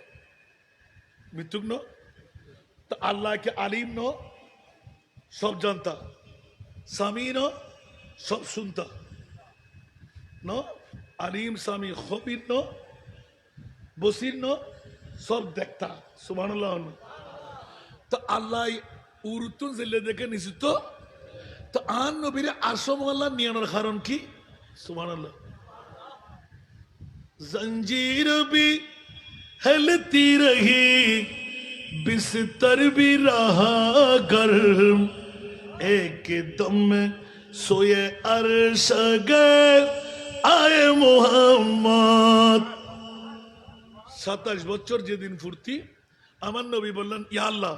মৃত্যুক ন তো আল্লাহকে আলিম ন সব জানতা সামি ন সব শুনতা ন আলিম সামি খবির ন বসির ন সব দেখতা সুবহানাল্লাহ। তো আল্লাহ উরুতুন জেলে দেখে নিশ্চিত তো আন নবীরে আসম আল্লাহ নিয়ানোর কারণ কি সুবহানাল্লাহ। জঞ্জির भी हिलती रही बिस्तर भी रहा गर्म एक दम में सोए अर्श गए आए मोहम्मद। 27 বছর যেদিন ফুর্তি আমার নবী বললেন ইয়া আল্লাহ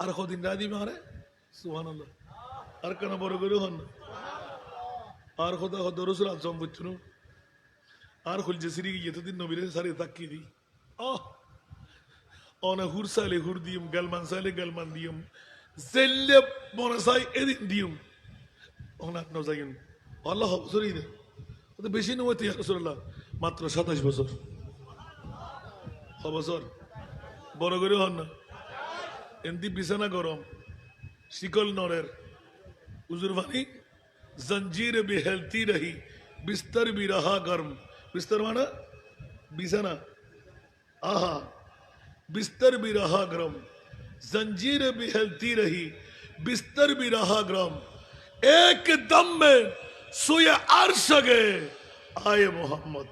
আর কদিন রাজি মারে সুবহানাল্লাহ আর কেন বড় করে হন আর খোদা খোদা রসুল আজম বুঝছো আর খুলছে সিরি গিয়ে এতদিন নবীরে সারে তাকিয়ে দিই অনেক হুর সাইলে হুর দিম গালমান সাইলে গালমান দিম জেলে মনে চাই এদিন দিম অনাথ নজাইন আল্লাহ বছরই দে তো বেশি নয় ইয়া রাসূলুল্লাহ মাত্র 27 বছর বছর বড় করে হন না এমনি বিছানা গরম শিকল নরের उजुर वानी जंजीर भी हिलती रही बिस्तर भी रहा गर्म। बिस्तर माना बिछाना आहा बिस्तर भी रहा गर्म जंजीर भी हिलती रही बिस्तर भी रहा गर्म एक दम में सोए अर्श गए आए मोहम्मद।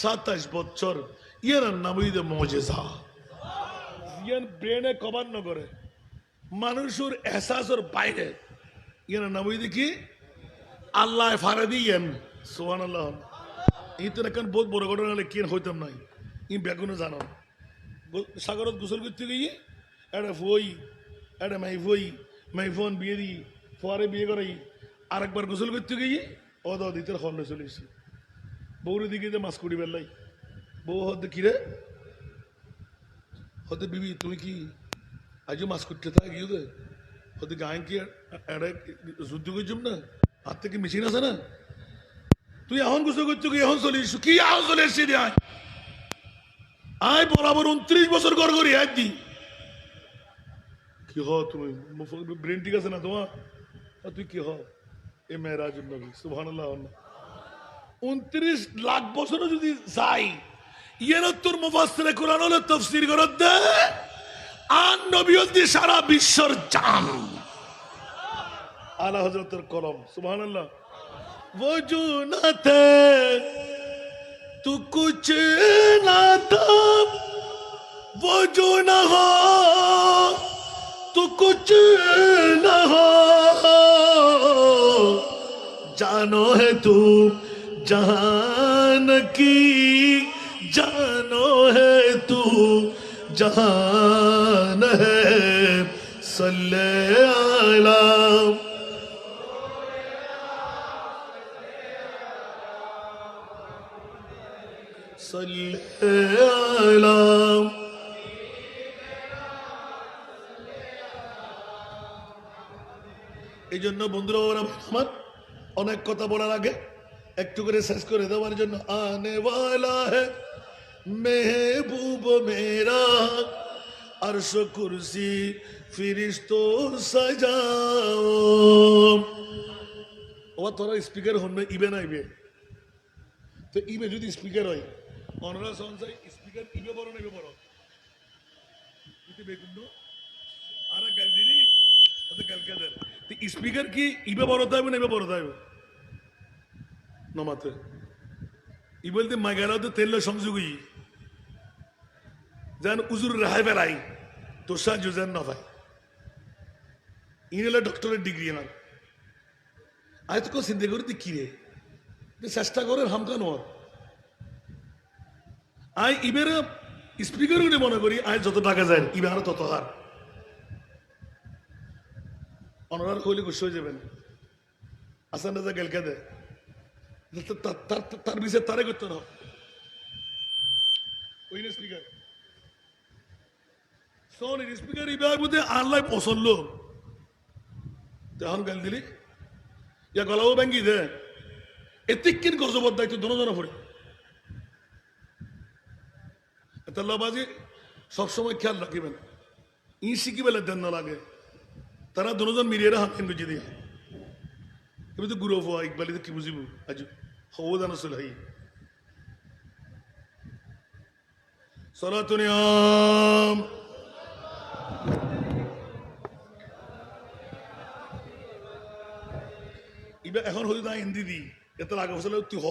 27 বছর ইয়ার নামই দে মুজিজা ইয়ান ব্রেনে কভার ন করে মানুষের এহসাসের বাইরে ইয়ার নামই দেখি আল্লাহ ফারে দিয়েন সুবহানাল্লাহ। এই তো এখন বহুত বড় ঘটনা হলে কেন হইতাম নাই ই বেগুনো জানো সাগরত গোসল করতে গিয়ে একটা ফই একটা মাই ফোন বিয়ে দিই ফোয়ারে বিয়ে করাই আরেকবার গোসল করতে গিয়ে অদ দিতের খন্ড চলে এসেছি বউর দিকে যে মাছ কুড়ি বেলাই বউ হতে কিরে হতে বিবি তুমি কি আজও মাছ করতে থাকে গিয়ে দে হতে গায়ে কি যুদ্ধ করছুম না হাত থেকে মেশিন আছে না তুই এখন গোসল করছো কি এখন চলে এসছো কি এখন চলে এসছি আয় আয় বরাবর 29 বছর ঘর করি এক দি কি হ তুমি ব্রেন ঠিক আছে না তোমার তুই কি হ এ মেরাজুন নবী সুবহানাল্লাহ 29 লাখ বছরও যদি যাই ইয়ের তোর মুফাসসিরে কোরআন হলো তাফসীর করত দে আন নবী দি সারা বিশ্বর জান আলা হযরতের কলম সুবহানাল্লাহ। वो जो न थे तू कुछ न था वो जो न हो तू कुछ न हो जानो है तू जहान की जानो है तू जहान है सल्ले अला सल्ले अला এই জন্য বন্ধুরা ওরা আমার অনেক কথা বলার আগে একটু করে শেষ করে দেওয়ার জন্য আনে ওয়ালা হে মেহবুব মেরা अर्श कुर्सी ফিরিশতো সাজাও ওরা তোরা স্পিকার হন না ইবে না ইবে তো ইবে যদি স্পিকার হয় অনরা সংসাই স্পিকার ইবে বড় না ইবে বড় ইতে বেকুন্দ আর গাল দিনি ওতে কালকে দেন তো স্পিকার কি ইবে বড় তাইবে না ইবে বড় তাইবে নমাতে ই বলতে মাগারাতে তেল সংযোগই যেন উজুর রেহাই বেড়াই তোষা জুজেন না ভাই ইনলে ডক্টরের ডিগ্রি না আজ তো চিন্তা করি কি রে চেষ্টা করে হামকান হওয়ার আই ইবের স্পিকার মনে করি আজ যত টাকা যায় ইবে আরো তত হার অনার হইলে খুশি হয়ে যাবেন আসান রাজা গেলকে দেয় তার বিষয়ে তারে করতে না ওই না স্পিকার শোন স্পিকার ইবার মধ্যে আল্লাহ পছন্দ তখন গাল দিলি ইয়া গলাও ভাঙ্গি দে এতিকিন গজবর দায়িত্ব দোনো পড়ে তেল্লাবাজি সবসময় খেয়াল রাখিবেন ই শিখি বেলে দেন না লাগে তারা দুজন মিলিয়ে হাত বুঝি দিয়ে এবার তো গুরু হওয়া ইকবালি তো কি বুঝিব আজ হবো জানো চল হাই সলাতুনিয়াম ইবা এখন হয়তো না হিন্দি দি এত আগে বসলে তুই হ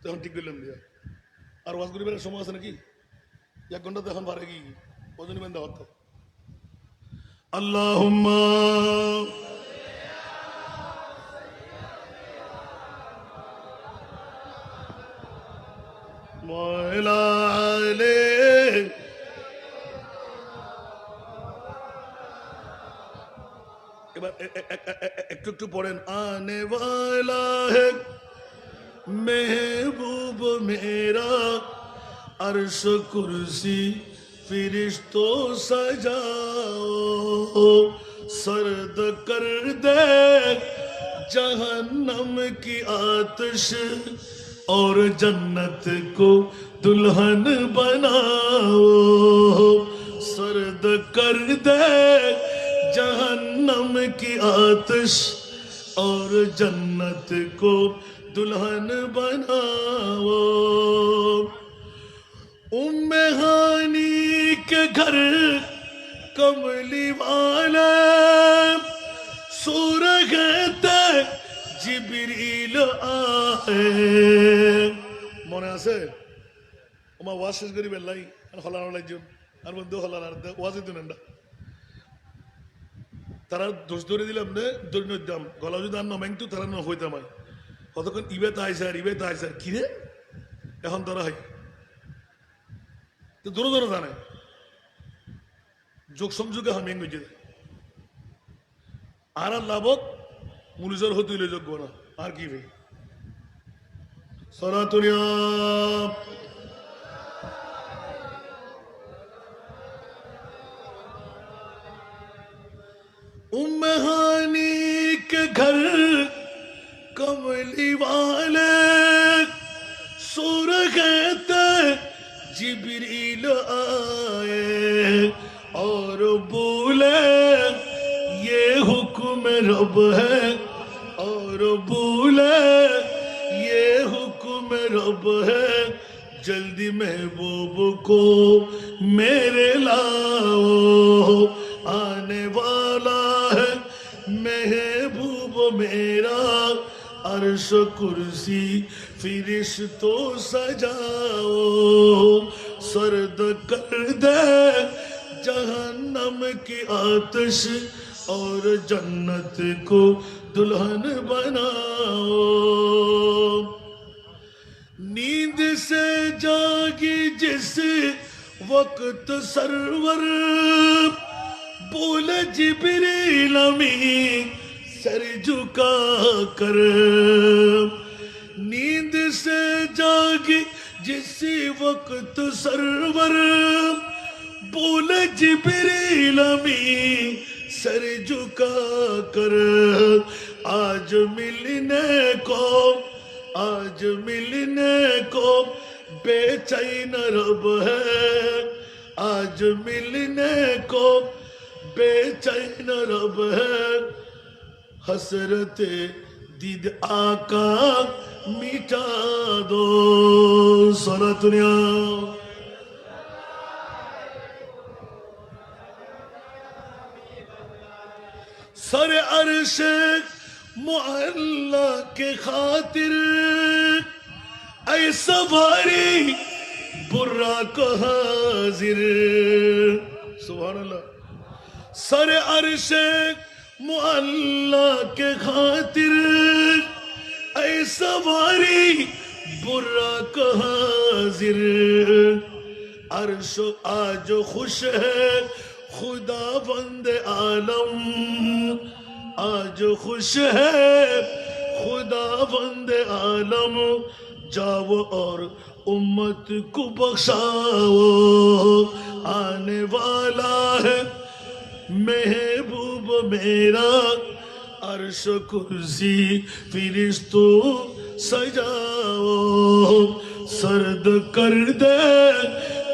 তখন ঠিক করলাম দিয়া আর ওয়াজ করিবার সময় আছে নাকি 1 ঘন্টা তো এখন পারে কি ওজনী বেন্দা হতো আল্লাহুম্মা ময়লা আলে এবার একটু একটু পড়েন আনে ওয়ালা হে মেহবুব মেরা अर्श कुर्सी फिरिश्तो सजाओ सर्द कर दे जहन्नम की आतिश और जन्नत को दुल्हन बनाओ सर्द कर दे जहन्नम की आतिश और जन्नत को दुल्हन बनाओ उम्मे हानी के घर कमली वाले सूरग जिब्रील आए মনে আছে ওমা ওয়াজ শেষ করি বেলাই আর হলানো লাগজন আর বন্ধু হলানার ওয়াজে দিন না তারা দোষ ধরে দিলাম না দৈন্য দাম গলা যদি আর নমাইন তো তারা ন হইতাম কতক্ষণ ইবে তাইসার কি রে এখন তারা হয় তো দূর জানে যোগ সংযোগে হামি গেছে আর লাভক মুলিজর হতে যোগ্য না আর কি ভাই সরাতুনিয়া उम्महानी के घर कमली वाले सूरगत जिब्रील आए और बोले ये हुक्म रब है और बोले ये हुक्म रब है जल्दी महबूब को मेरे लाओ आने वाला है महबूब मेरा अर्श कुर्सी फिरिश्तो सजाओ सर्द कर दे जहन्नम की आतिश और जन्नत को दुल्हन बनाओ। नींद से जागी जिस वक्त सरवर, बोले जिब्रील अमीन सर झुका कर। नींद से जागी जिस वक्त सरवर, बोले जिब्रील अमीन सर झुका कर। आज मिलने को बेचैन रब है, आज मिलने को बेचैन रब है। हसरते दीद आका मिटा दो। सारा दुनिया सर अर्श मुअल्ला के खातिर, ऐसा भारी बुर्रा को हाजिर। सुभान अल्लाह। सर अर्श मुअल्ला के खातिर, ऐसा भारी बुर्रा को हाजिर। अर्श आज खुश है खुदा बंद आलम, आज खुश है खुदा बंद आलम। जाओ और उम्मत को बख्शाओ, आने वाला है महबूब मेरा। अर्श कुर्सी फिरिश्तों सजाओ, सर्द कर दे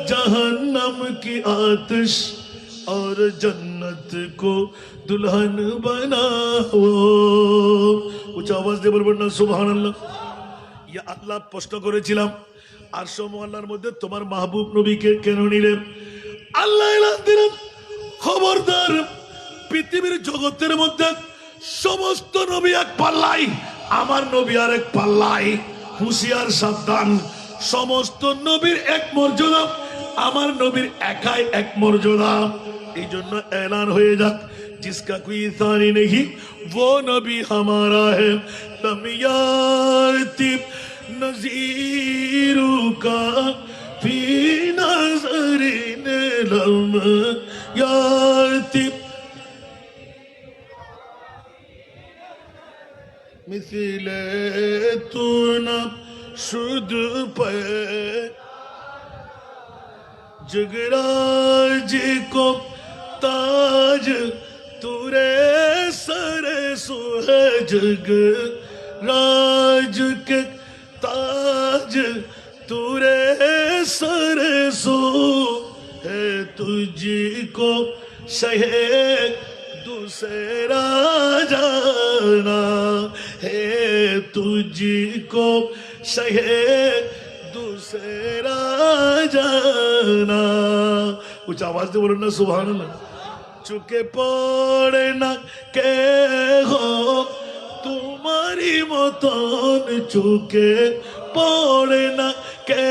जहन्नम की आतिश और जन्नत को दुल्हन बनाओ। उच्च आवाज দিয়ে বলবেন না সুবহানাল্লাহ। ইয়া আল্লাহ প্রশ্ন করেছিলাম আরশ মুআল্লার মধ্যে তোমার মাহবুব নবীকে কেন নিলেন? আল্লাহ এলান দিলেন, খবরদার পৃথিবীর জগতের মধ্যে সমস্ত নবী এক পাল্লাই, আমার নবী আর এক পাল্লাই। হুঁশিয়ার সাবধান, সমস্ত নবীর এক মর্যাদা, আমার নবীর একাই এক মর্যাদা। এই জন্য এলান হয়ে যাক, जिसका कोई सानी नहीं वो नबी हमारा है। लम यातिब नज़ीरू का फी नज़रिन लम यातिब मिसले तू न शुद्ध पे जगराज को ताज तुरे सरे सुहे जग राज के ताज तुरे सरे सो है तुझको शहे दूसरा जाना है तुझको शहे दूसरा जाना। कुछ आवाज दे बोलो ना सुभान अल्लाह। चुके पड़े ना के हो तुम्हारी मतन, चुके पड़े ना के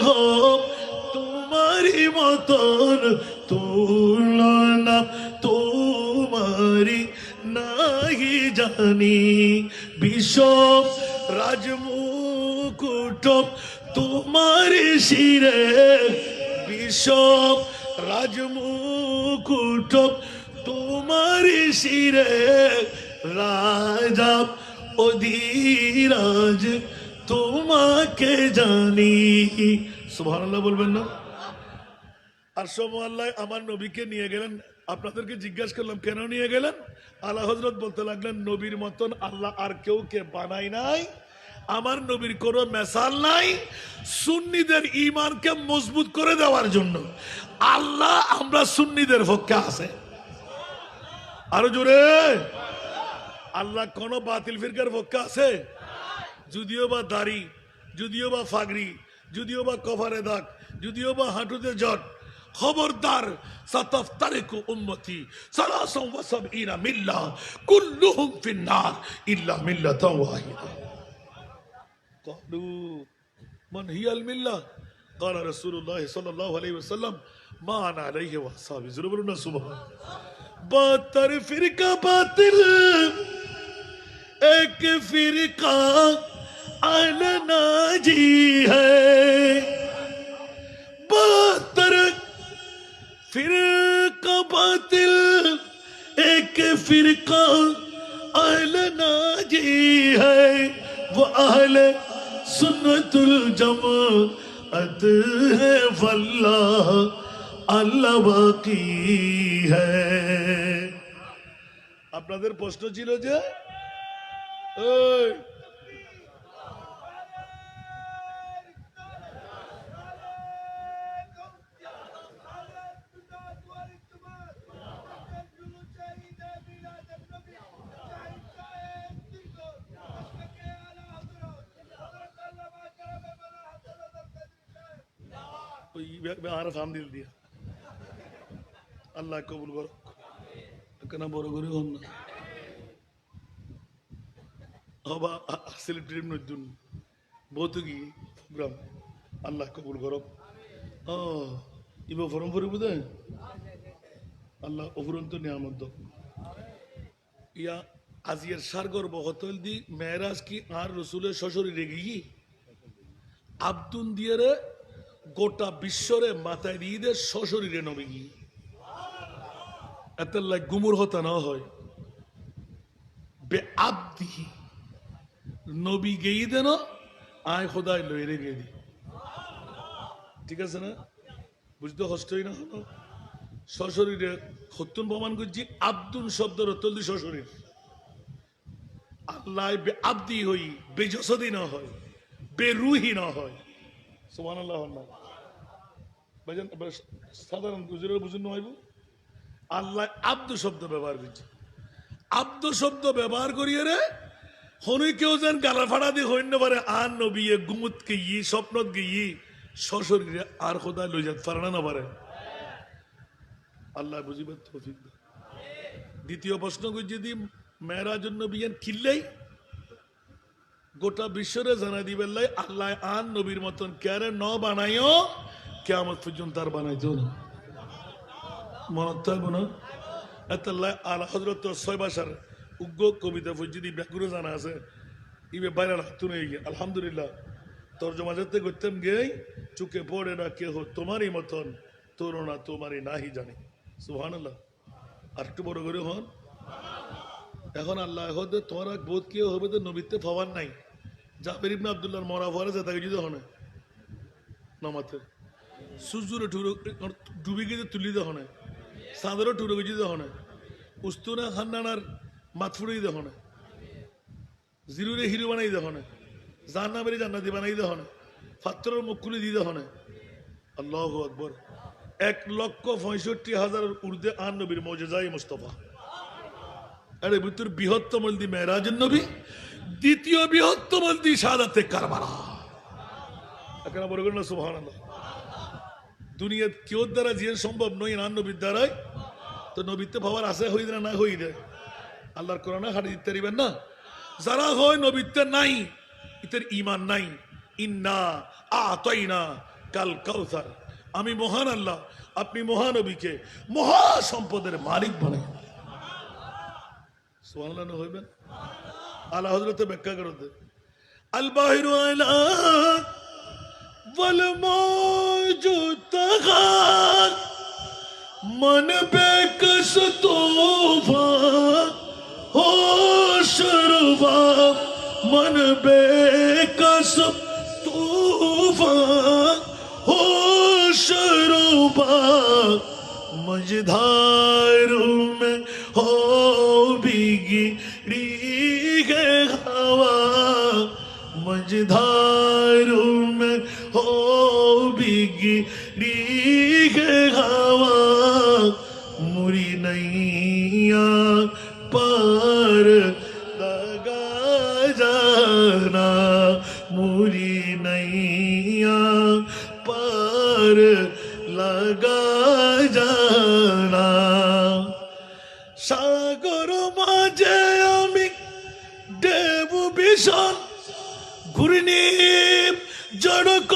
हो तुम्हारी मतन, तुलना तुम्हारी नहीं जानी। विश्व राजमुकुट तुम्हारी शिरे, विश्व राजमुकुट तुम्हारी शिरे। राजा অধিরাজ তোমাকে জানি। সুবহানাল্লাহ বলবেন না? আরশ মুআল্লায় আমার নবীকে নিয়ে গেলেন। আপনাদেরকে জিজ্ঞাসা করলাম কেন নিয়ে গেলেন? আলা হযরত বলতে লাগলেন নবীর মতন আল্লাহ আর কেউ কে বানাই নাই, আমার নবীর কোনো মেসাল নাই। সুন্নিদের ঈমানকে মজবুত করে দেওয়ার জন্য আল্লাহ আমরা সুন্নিদের পক্ষে আছে। আরো জোরে আল্লাহ কোন বাতিল ফিরকার পক্ষে আছে? যদিও বা দাড়ি, যদিও বা ফাগরি, যদিও বা কফারে দাগ, যদিও বা হাঁটুতে জট, খবরদার সাতাফতারিকু উম্মতি সালাসান ওয়া সাবঈনা মিল্লা কুল্লুহুম ফিন্নার ইল্লা মিল্লাতান ওয়াহিদা। ক্বালু মান হিয়াল মিল্লাহ? ক্বালা রাসূলুল্লাহ সাল্লাল্লাহু আলাইহি ওয়াসাল্লাম মা আনা আলাইহি ওয়া আসহাবি। জোরে বলুন না সুবহান। 72 फिरका बातिल, एक फिरका अलनाजी है। 72 फिरका बातिल, एक फिरका अलनाजी है। वो अहले सुन्नतुल जमाअत है, वल्लाह আল্লাহ বাকি হ্যায়। আপনাদের প্রশ্ন ছিল যে ওই আর ফাম দিল দিয়া আল্লাহ কবুল করুক। কেন বড় করে হন না হবা সিলেক্টেড নজুন বহুত কি প্রোগ্রাম আল্লাহ কবুল করুক। ইবা ফরম ফরি বুঝে আল্লাহ অফুরন্ত নিয়ামত ইয়া আজিয়ার সারগর বহতল দি মেরাজ কি আর রসুলের শ্বশুরি রেগে গি আব্দুন দিয়ে গোটা বিশ্বরে মাথায় দিয়ে দে শ্বশুরিরে নবী গি এত গুমুর হতা না হয় বে আব্দি নবী গেই দেন আয় খোদায় লইরে গিয়ে দি। ঠিক আছে না? বুঝতে কষ্টই না হলো শ্বশুরিরে হত্যুন প্রমাণ করছি আব্দুল শব্দের অত্যন্ত শ্বশুরির আল্লাহ বে আব্দি হই বেজসদি না হয় বেরুহি না হয়। সুবহানাল্লাহ না ভাইজান সাধারণ গুজরের বুঝুন হইব আল্লাহ আব্দ শব্দ ব্যবহার করছে। আব্দ শব্দ ব্যবহার করিয়ে রে হনি কেউ যেন গালা ফাড়া দিয়ে হইন পারে আর নবী গুমুত কে ই স্বপ্নত গে ই শ্বশুরিরে আর খোদা লই যাত পারে না পারে আল্লাহ বুঝিবার তৌফিক দেয়। দ্বিতীয় প্রশ্ন করছি যদি মেরাজুন নবিয়ান কিল্লাই গোটা বিশ্বরে জানা দিবেন লাই আল্লাহ আন নবীর মতন কেরে ন বানাইও কিয়ামত পর্যন্ত আর বানাইতো না। মনত থাকবো না এতাল্লাহ আলা হযরত 6 ভাষার উগ্র কবিতা যদি ব্যাকুরে জানা আছে ইবে বাইরে হাতুন হয়ে গিয়ে আলহামদুলিল্লাহ তর্জমা যাতে করতাম গেই চুকে পড়ে না কেহ তোমারই মতন তোরনা তোমারই নাহি জানি। সুবহানাল্লাহ। আর একটু বড় করে হন এখন আল্লাহ হতে তোমার বোধ কেউ হবে তো নবীতে ফওয়ার নাই জাবের ইবনে আব্দুল্লাহর মরা ফরে তাকে যদি হনে নামাতে সূর্যরে ডুবি গিয়ে তুলি দহনে চাঁদেরও টুরে গেছি দহনে উস্তুনে হান্নানার মাত ফুড়ি দহনে জিরুরে হিরো বানাই দহনে জান্নাবেরি জান্নাতি বানাই দহনে ফাত্তরের মুখ খুলে দিয়ে দহনে। আল্লাহু আকবার। 1,65,000 ঊর্ধ্বে আন নবীর মৌজেজাই মুস্তাফা আরে ভিতর বৃহত্তম দি মেরাজুন নবী দ্বিতীয় বৃহত্তম দি শাহাদাতে কারবালা। এখানে বড় করে না সুবহানাল্লাহ। দুনিয়ার কেউ দ্বারা যে সম্ভব নয় আন নবীর দ্বারাই তো নবীতে ভাবার আছে হই না না হই দেয় আল্লাহর কোরআনে হাড়ি দিতে পারিবেন না যারা হয় নবীতে নাই ইতের ঈমান নাই। ইন্না আতাইনা কাল কাউসার আমি মহান আল্লাহ আপনি মহানবীকে মহা সম্পদের মালিক বানাই। সুবহানাল্লাহ হইবেন আলা হযরতে ব্যাখ্যা করতে আল বাহিরু আলা वल मौजू तगार मन बेकस तूफा हो शरुबा मन बेकस तूफा हो शरुबा मझधारू में हो भीगी रीगे हवा मझधारू में हो भीगी रीगे हवा मुरी नैया पार लगा जाना मुरी नैया पार लगा जाना सागर माझे आमी देव भीषण घूर्णी জড়ক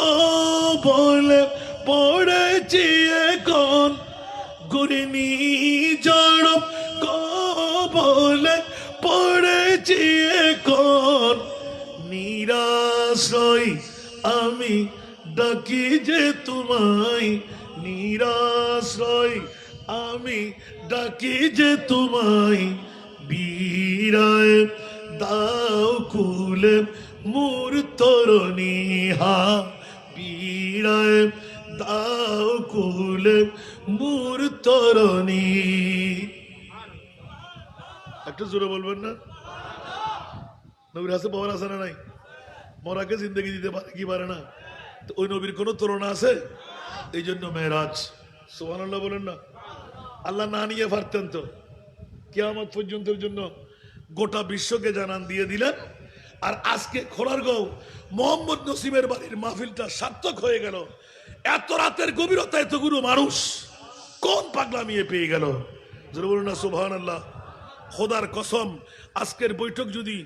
বলে পড়েছি এখন ঘূর্ণি জড় নিরাশ্রয় আমি ডাকি যে তোমায়, নিরাশ্রয় আমি ডাকি যে তোমায়, বীরায় দাও কুলে মোর তরণী হা, বীরায় দাও কুলে মোর তরণী। একটু জোরে বলবেন না? নবীর হাতে পাওয়ার আছে না নাই? মরাকে জিন্দগি দিতে পারে কি পারে না? তো ওই নবীর কোন তুলনা আছে? এই জন্য মেরাজ। সুবহানাল্লাহ বলেন না? আল্লাহ না নিয়ে পারতেন তো কিয়ামত পর্যন্তের জন্য গোটা বিশ্বকে জানান দিয়ে দিলেন। আর আজকে খোলারগাঁও মোহাম্মদ নসিমের বাড়ির মাহফিলটা সার্থক হয়ে গেল। এত রাতের গভীরতা এতগুলো মানুষ কোন পাগলামিয়ে পেয়ে গেল? জোরে বলুন না সুবহানাল্লাহ। খোদার কসম, আজকের বৈঠক যদি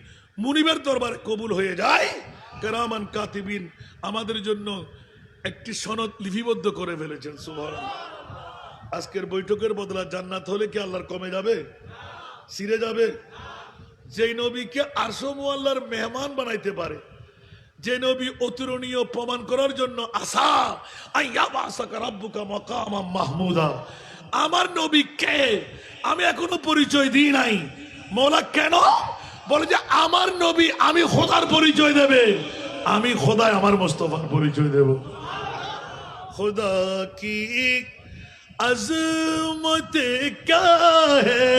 মুনিবের দরবারে কবুল হয়ে যায়, কেরামান কাতিবিন আমাদের জন্য একটি সনদ লিপিবদ্ধ করে ফেলেছেন। সুবহানাল্লাহ। আজকের বৈঠকের বদলা জান্নাত হলে কি আল্লাহর কমে যাবে? ছিঁড়ে যাবে? যেই নবীকে আরশে মুআল্লার মেহমান বানাইতে পারে, যে নবী অতুলনীয় প্রমাণ করার জন্য আসা আইয়াবাসাকা রাব্বুকা মাকামাম মাহমুদা, আমার নবী কে আমি এখনো পরিচয় দিই নাই। মওলা কেন বলে যে আমার নবী আমি খোদার পরিচয় দেবে, আমি খোদায় আমার মুস্তাফার পরিচয় দেব। खुदा की अज़मत क्या है,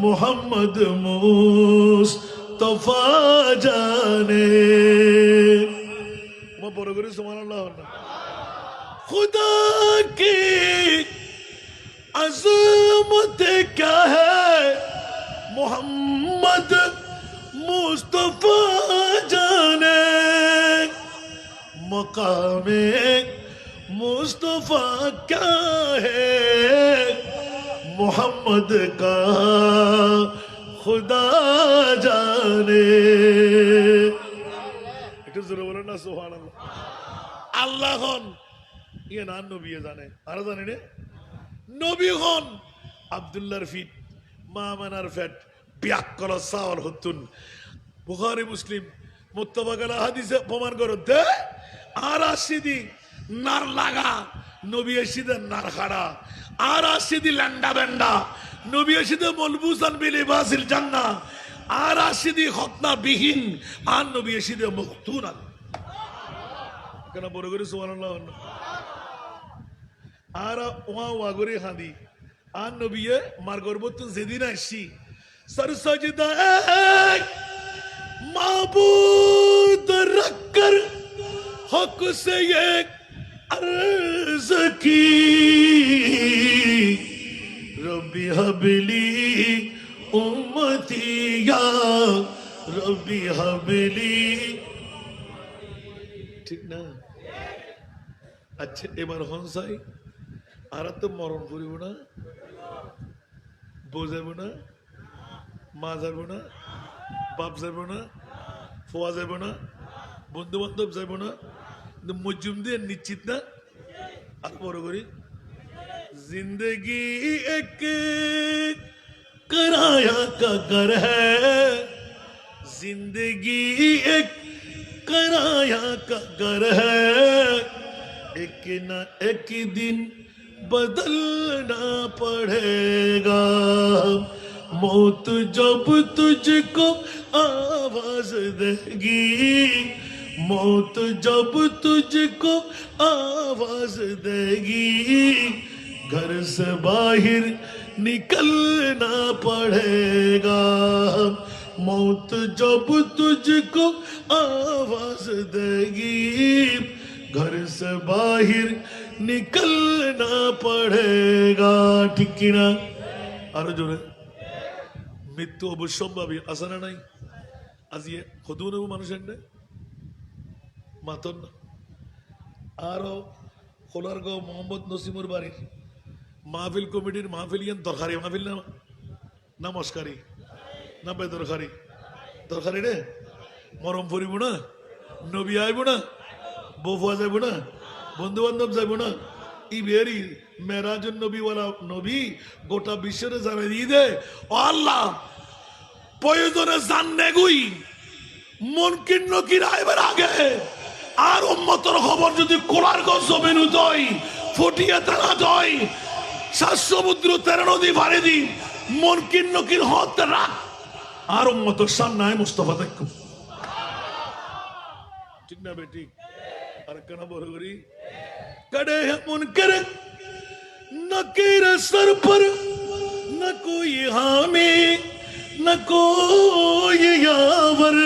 मोहम्मद मुस्तफा जाने। मैं बड़ो करे सुभानअल्लाह। खुदा की अज़मत क्या है, मोहम्मद मुस्तफा जाने। मकामे मुस्तफा क्या है, मोहम्मद का खुदा जाने। একটু জোরে বলেন না সুবহানাল্লাহ। আল্লাহ হন ইয়ে না নবী জানে, আর জানি না নবী হন আব্দুল্লাহর ফিট মামানার ফেট বিয়াক্কল সাওয়াল হতুন। বুখারী মুসলিম মুত্তাফাক আলা হাদিসে প্রমাণ করতে আর আসিদি নার লাগা নবী এসিদে নার খাড়া, আর আসিদি ল্যান্ডা বেন্ডা নবী এসিদে মলবুসান বিলিবাসিল জান্নাহ, আর আসিদি খতনা বিহীন আর নবী এসিদে মুখতুনান। কেন বড় করে সুবহানাল্লাহ। আর ওয়া ওয়া করে হাদি আর নবীয়ে মার গর্বত যেদিন আসি সরসজদা মাবুদ রখকর हक से ये अर्ज की, रब्बी हबली उम्मती या रब्बी हबली। ठीक ना? अच्छा এবার হনসাই আর তো মরণ করিব না, বোঝাবো না, মা যাব না, বাপ যাব না, ফোয়া যাব না, বন্ধু বান্ধব যাব না, মজুম দিয়ে নিশ্চিত না। আর বড় করি जिंदगी एक किराया का घर है, जिंदगी एक किराया का घर है, एक ना एक दिन बदलना पड़ेगा। मौत जब तुझको आवाज देगी, मौत जब तुझको आवाज देगी, घर से बाहर निकलना पड़ेगा। मौत जब तुझको आवाज देगी, घर से बाहर निकलना पड़ेगा। ठीक की ना? আরো জোরে। মৃত্যু অবশ্যম্ভাবী আছে না নাই? আজি খদু নেব মানুষের না মাতন না। আরো খোলারগাঁও মোহাম্মদ নসিমুর বাড়ির মাহফিল কমিটির মাহফিল ইয়ান দরকারি মাহফিল না, না মস্কারি না বেদরকারি? দরকারি রে। মরম পড়িব না, নবী আইব না, বউয়া যাইব না, বন্ধু বান্ধব যাইব না। ই বেরি মেরাজুন নবীওয়ালা নবী গোটা বিশ্বের জানাই দিয়ে দে, ও আল্লাহ প্রয়োজনে জাননে গুই মুনকির নকির আইবার আগে আর উম্মতের খবর যদি কোলার গঞ্জ জমিন উদয় ফুটিয়ে তারা যায় 7 সমুদ্র 13 নদী ভারে দি মুনকির নকির হত রাখ আর উম্মতের সামনে মুস্তাফা দেখো ঠিক না বেটি আর কেন বড় করি कड़े है मुनकर नकीर सर पर न कोई हामी न कोई यावर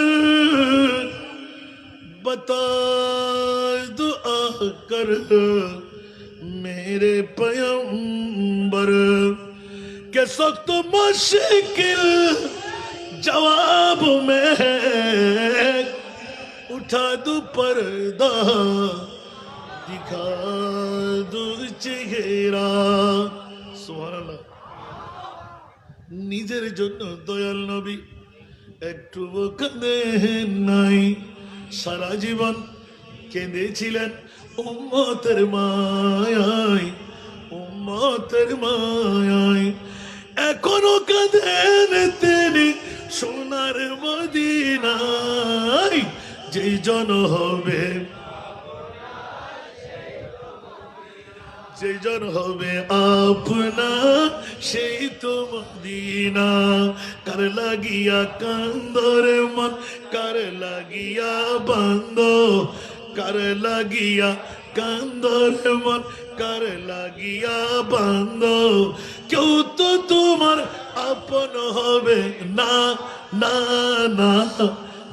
बता दुआ कर मेरे पैगंबर के सख्त मुश्किल जवाब में उठा दो पर्दा दिखा दो चेहरा सुबहानाल्लाह নিজের জন্য দয়াল নবী একটু কাঁদেন নাই সারা জীবন কেঁদেছিলেন উম্মতের মায়ায় এখনো কাঁদেন তিনি সোনার মদিনায় যেই জন হবে আপনা সেই তো মদিনা কার লাগিয়া কান্দর মন কার লাগিয়া বান্দ কার লাগিয়া কান্দর মন কার লাগিয়া বান্দ কেউ তো তোমার আপন হবে না না না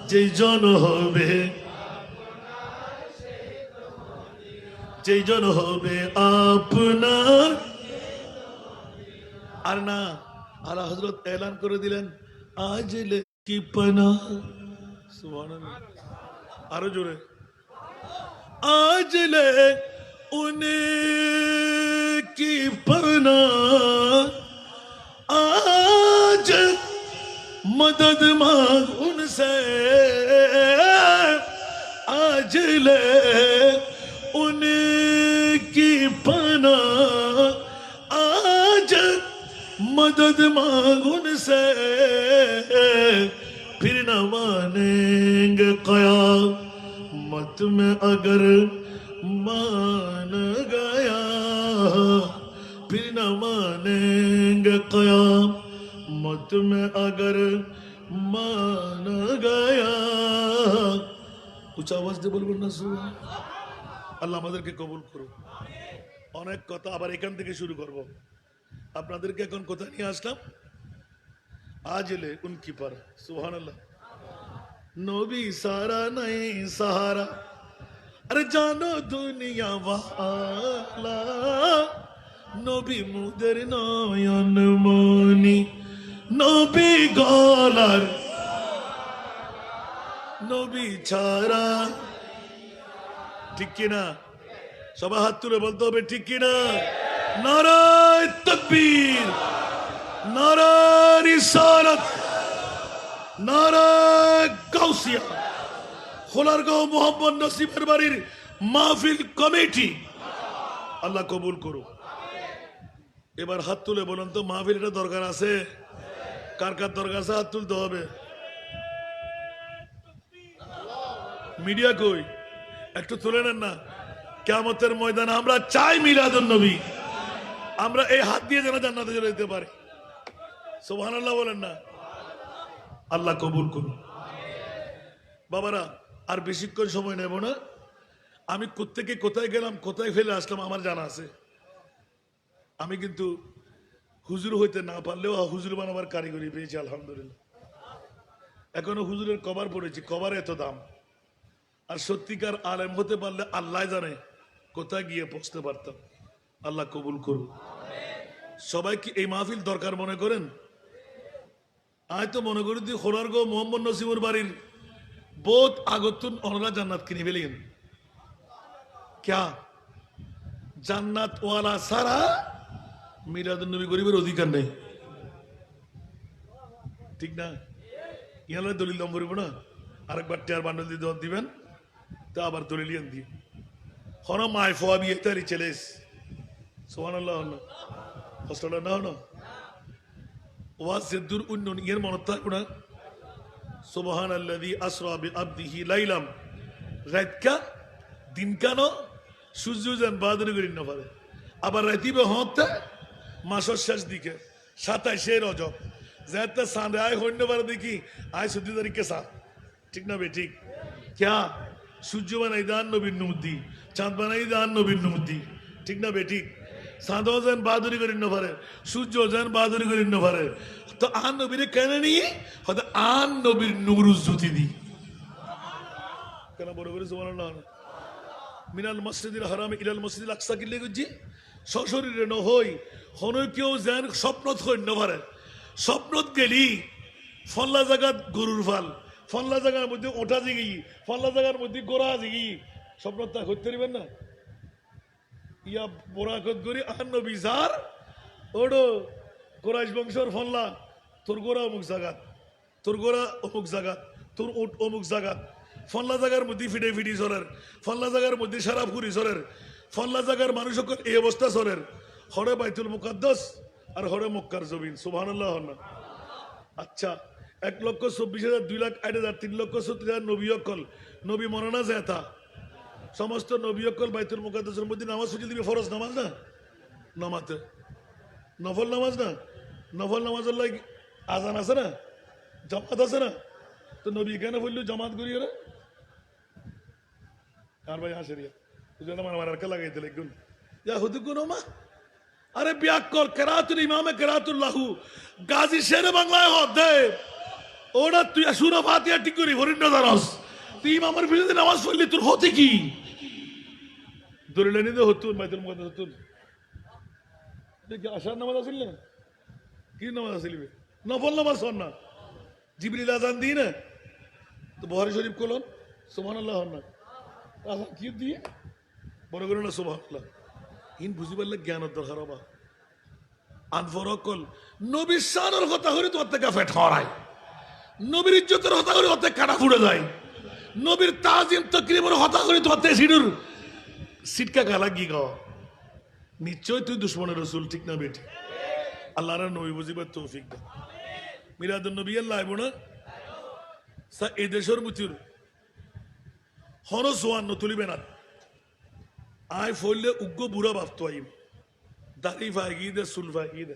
যেই জন হবে আপনার আর না আলা হযরত এলান করে দিলেন আজ লে কি পনা সুবহানাল্লাহ আরো জোরে আজ লে উনে কি পনা আজ मदद मांग उनसे आज ले उनकी पना आज मदद मांग उनसे फिर न मानेंगे क़यामत में अगर मान गया फिर न मानेंगे क़यामत में अगर मान गया উচ্চ আওয়াজ দিয়ে বলবেন না সুবহানাল্লাহ আল্লাহ আমাদেরকে কবুল করুন অনেক কথা আবার এখান থেকে শুরু করব আপনাদেরকে এখন কোথায় নিয়ে আসলাম আজ এলে উনকি পর সুবহানাল্লাহ নবী সারা নাই সাহারা আরে জানো দুনিয়া ওয়ালা নবী মুদের নয়ন মনি নবী গলার নবী ছাড়া ঠিক কিনা সবাই হাত তুলে বলতে হবে ঠিক কিনা নারায়ে তাকবীর নারায়ে রিসালাত নারায়ে গাউসিয়া খোলারগাঁও মোহাম্মদ নসিবের বাড়ির মাহফিল কমিটি আল্লাহ কবুল করুন এবার হাত তুলে বলুন তো মাহফিলটা দরকার আছে কার কার দরকার আছে হাত তুলতে হবে মিডিয়া কই একটু তুলে নেন না কিয়ামতের ময়দানে আমরা চাই মিলাদুন নবী আমরা এই হাত দিয়ে যেন জান্নাতে চলে যেতে পারি সুবহানাল্লাহ বলেন না আল্লাহ কবুল করুন বাবারা আর বেশিক্ষণ সময় নেব না আমি কোত্থেকে কোথায় গেলাম কোথায় ফেলে আসলাম আমার জানা আছে আমি কিন্তু হুজুর হইতে না পারলেও হুজুর বানাবার কারিগরি পেয়েছি আলহামদুলিল্লাহ এখনো হুজুরের কভার পড়েছি কভার এত দাম আর সত্যিকার আলেম হতে পারলে আল্লাহ জানে কোথায় গিয়ে পৌঁছতে পারতাম আল্লাহ কবুল করুন সবাই কি এই মাহফিল দরকার মনে করেন আয় তো মনে করি তুই খোলারগাঁও মোহাম্মদ নসিমুর বাড়ির বহুত আগতুন ওনারা জান্নাত কিনে ফেলেন ক্যা জান্নাত ওয়ালা সারা মিলাদুন নবী গরিবের অধিকার নেই ঠিক না ইয়ালে দলিল দম করিব না আরেকবার টিয়ার বান্ডল দিয়ে দিবেন তা আবার দলিল ইয়ান দিয়ে হন মাই ফোয়া বিয়ে তারি চেলেস সুবহানাল্লাহ কষ্টটা না হন ওয়াজ সেদুর উন্নয়ন ইয়ের মনত থাকবো না সুবহানাল্লাযী আসরা বিআবদিহি লাইলাম, রাতকা দিন কেন সূর্য যেন বাদরি করি না পারে, আবার রাতিবে হতে মাসের শেষ দিকে 27 রজব যেতে চাঁদে আয় হইন্য পারে দেখি আয় 14 তারিখে চাঁদ, ঠিক না বে ঠিক? ক্যা সূর্য বানাই দান নবীর নুমুদ্দি, চাঁদ বানাই দান নবীর নুমুদ্দি, ঠিক না বে ঠিক? চাঁদও যেন বাহাদুরি করি না পারে, সূর্য যেন বাহাদুরি করি না পারে, তো আন নবীরে কেন নিয়ে হয়তো আন নবীর নূর জ্যোতি দি কেন বড় করে সুবহানাল্লাহ। মিনাল মসজিদুল হারাম ইলাল মসজিদুল আকসা কিল্লে গুজি সশরীরে নহই হন কেউ যেন স্বপ্নত হই না পারে, স্বপ্নত গেলি ফল্লা জায়গাত গরুর ফাল, ফল্লা জায়গার মধ্যে ওঠা জিগি, ফল্লা জায়গার মধ্যে গোড়া জিগি, স্বপ্নত তা করতে পারবেন না। ইয়া বোরাকত করি আন নবী যার ওডো কোরাইশ বংশর ফল্লা, তোর গোড়া অমুক জায়গাত, তোর গোড়া অমুক জায়গাত, তোর উট অমুক জায়গাত, ফল্লা জায়গার মধ্যে ফিটে ফিটি সরের, ফল্লা জায়গার মধ্যে সারা ফুরি সরের, ফল্লা জায়গার মানুষ এই অবস্থা সরের, হরে বাইতুল মুকাদ্দাস আর হরে মক্কার জমিন, সুবহানাল্লাহ না। আচ্ছা 1,24,000 2,08,000 3,70,000 নবী অকল, নবী মরানা যেতা সমস্ত নবী অকল বাইতুল মুকাদ্দাসের মধ্যে নামাজ ছুটি দিবে, ফরজ নামাজ না, নামাতে নফল নামাজ না, নফল নামাজের লাগে আজান আছে না, জামাত আছে না, তো নবী কেন বললো জামাত করিয়ে রে আর ভাই হাসেরিয়া আমার মারারকে লাগাইতে লিখুন যা হুদু কোন মা আরে বিয়াক্কর কেরাতুল ইমামে কেরাতুল্লাহু গাজী শেরে বাংলায় হদে ওরা তুই সূরা ফাতিহা ঠিক করি হরিণ দারস তুই ইমামের বিরুদ্ধে নামাজ পড়লি তোর হতে কি দলিল নিতে হতুন বাইতুল মুকাদ্দাস হতুন দেখি আশার নামাজ আসিল না কি নামাজ আসিলবে নফল নামাজ হন না জিবরিল আজান দিই না তো বুখারী শরীফ কলন সুবহানাল্লাহ হন না আজান কি দিয়ে বড় করে না সুবহানাল্লাহ ইন বুঝি পারলে জ্ঞানের দরকার হবা আনফরকল নবীর শানের কথা হলে তোর থেকে ফেট হরায়, নবীর ইজ্জতের কথা হলে ওতে কাটা ফুড়ে যায়, নবীর তাজিম তাকরীমের কথা হলে তোর থেকে সিডুর সিটকা গালা গি গাও, নিশ্চয় তুই দুশ্মনের রসুল, ঠিক না বেটি? আল্লাহর নবী বুঝিবার তৌফিক দাও। মিলাদুন নবী আল্লাহ আইব না সা এই দেশের মুতির হন সোয়ান তুলিবে না আয় ফললে উগ্র বুড়া ভাবতো আইম দাড়ি ফাঁকি দে চুল ফাঁকি দে